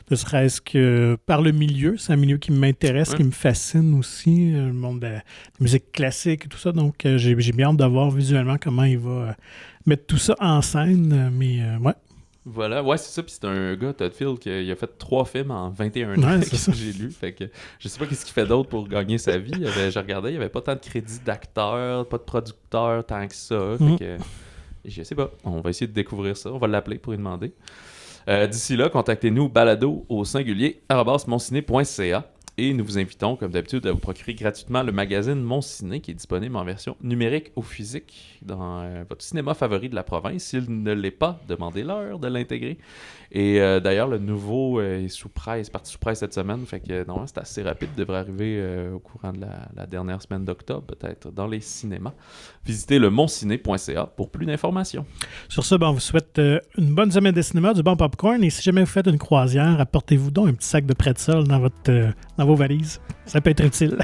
Ne serait-ce que par le milieu. C'est un milieu qui m'intéresse, qui me fascine aussi. Le monde de la musique classique et tout ça. Donc, j'ai bien hâte de voir visuellement comment il va mettre tout ça en scène. Mais, Voilà, c'est ça. Puis c'est un gars, Todd Field, qui a fait 3 films en 21 ans. C'est ça que j'ai lu. Fait que je sais pas qu'est-ce qu'il fait d'autre pour gagner sa vie. Je regardais, il n'y avait pas tant de crédits d'acteur, pas de producteur tant que ça. Fait que je sais pas. On va essayer de découvrir ça. On va l'appeler pour lui demander. D'ici là, contactez-nous balado@monciné.ca et nous vous invitons, comme d'habitude, à vous procurer gratuitement le magazine Mon Ciné qui est disponible en version numérique ou physique dans votre cinéma favori de la province. S'il ne l'est pas, demandez-leur de l'intégrer. Et d'ailleurs, le nouveau est sous presse, parti sous presse cette semaine, fait que normalement c'est assez rapide, devrait arriver au courant de la dernière semaine d'octobre, peut-être dans les cinémas. Visitez le monciné.ca pour plus d'informations. Sur ce, on vous souhaite une bonne semaine de cinéma, du bon popcorn, et si jamais vous faites une croisière, apportez-vous donc un petit sac de pretzel dans vos valises. Ça peut être utile.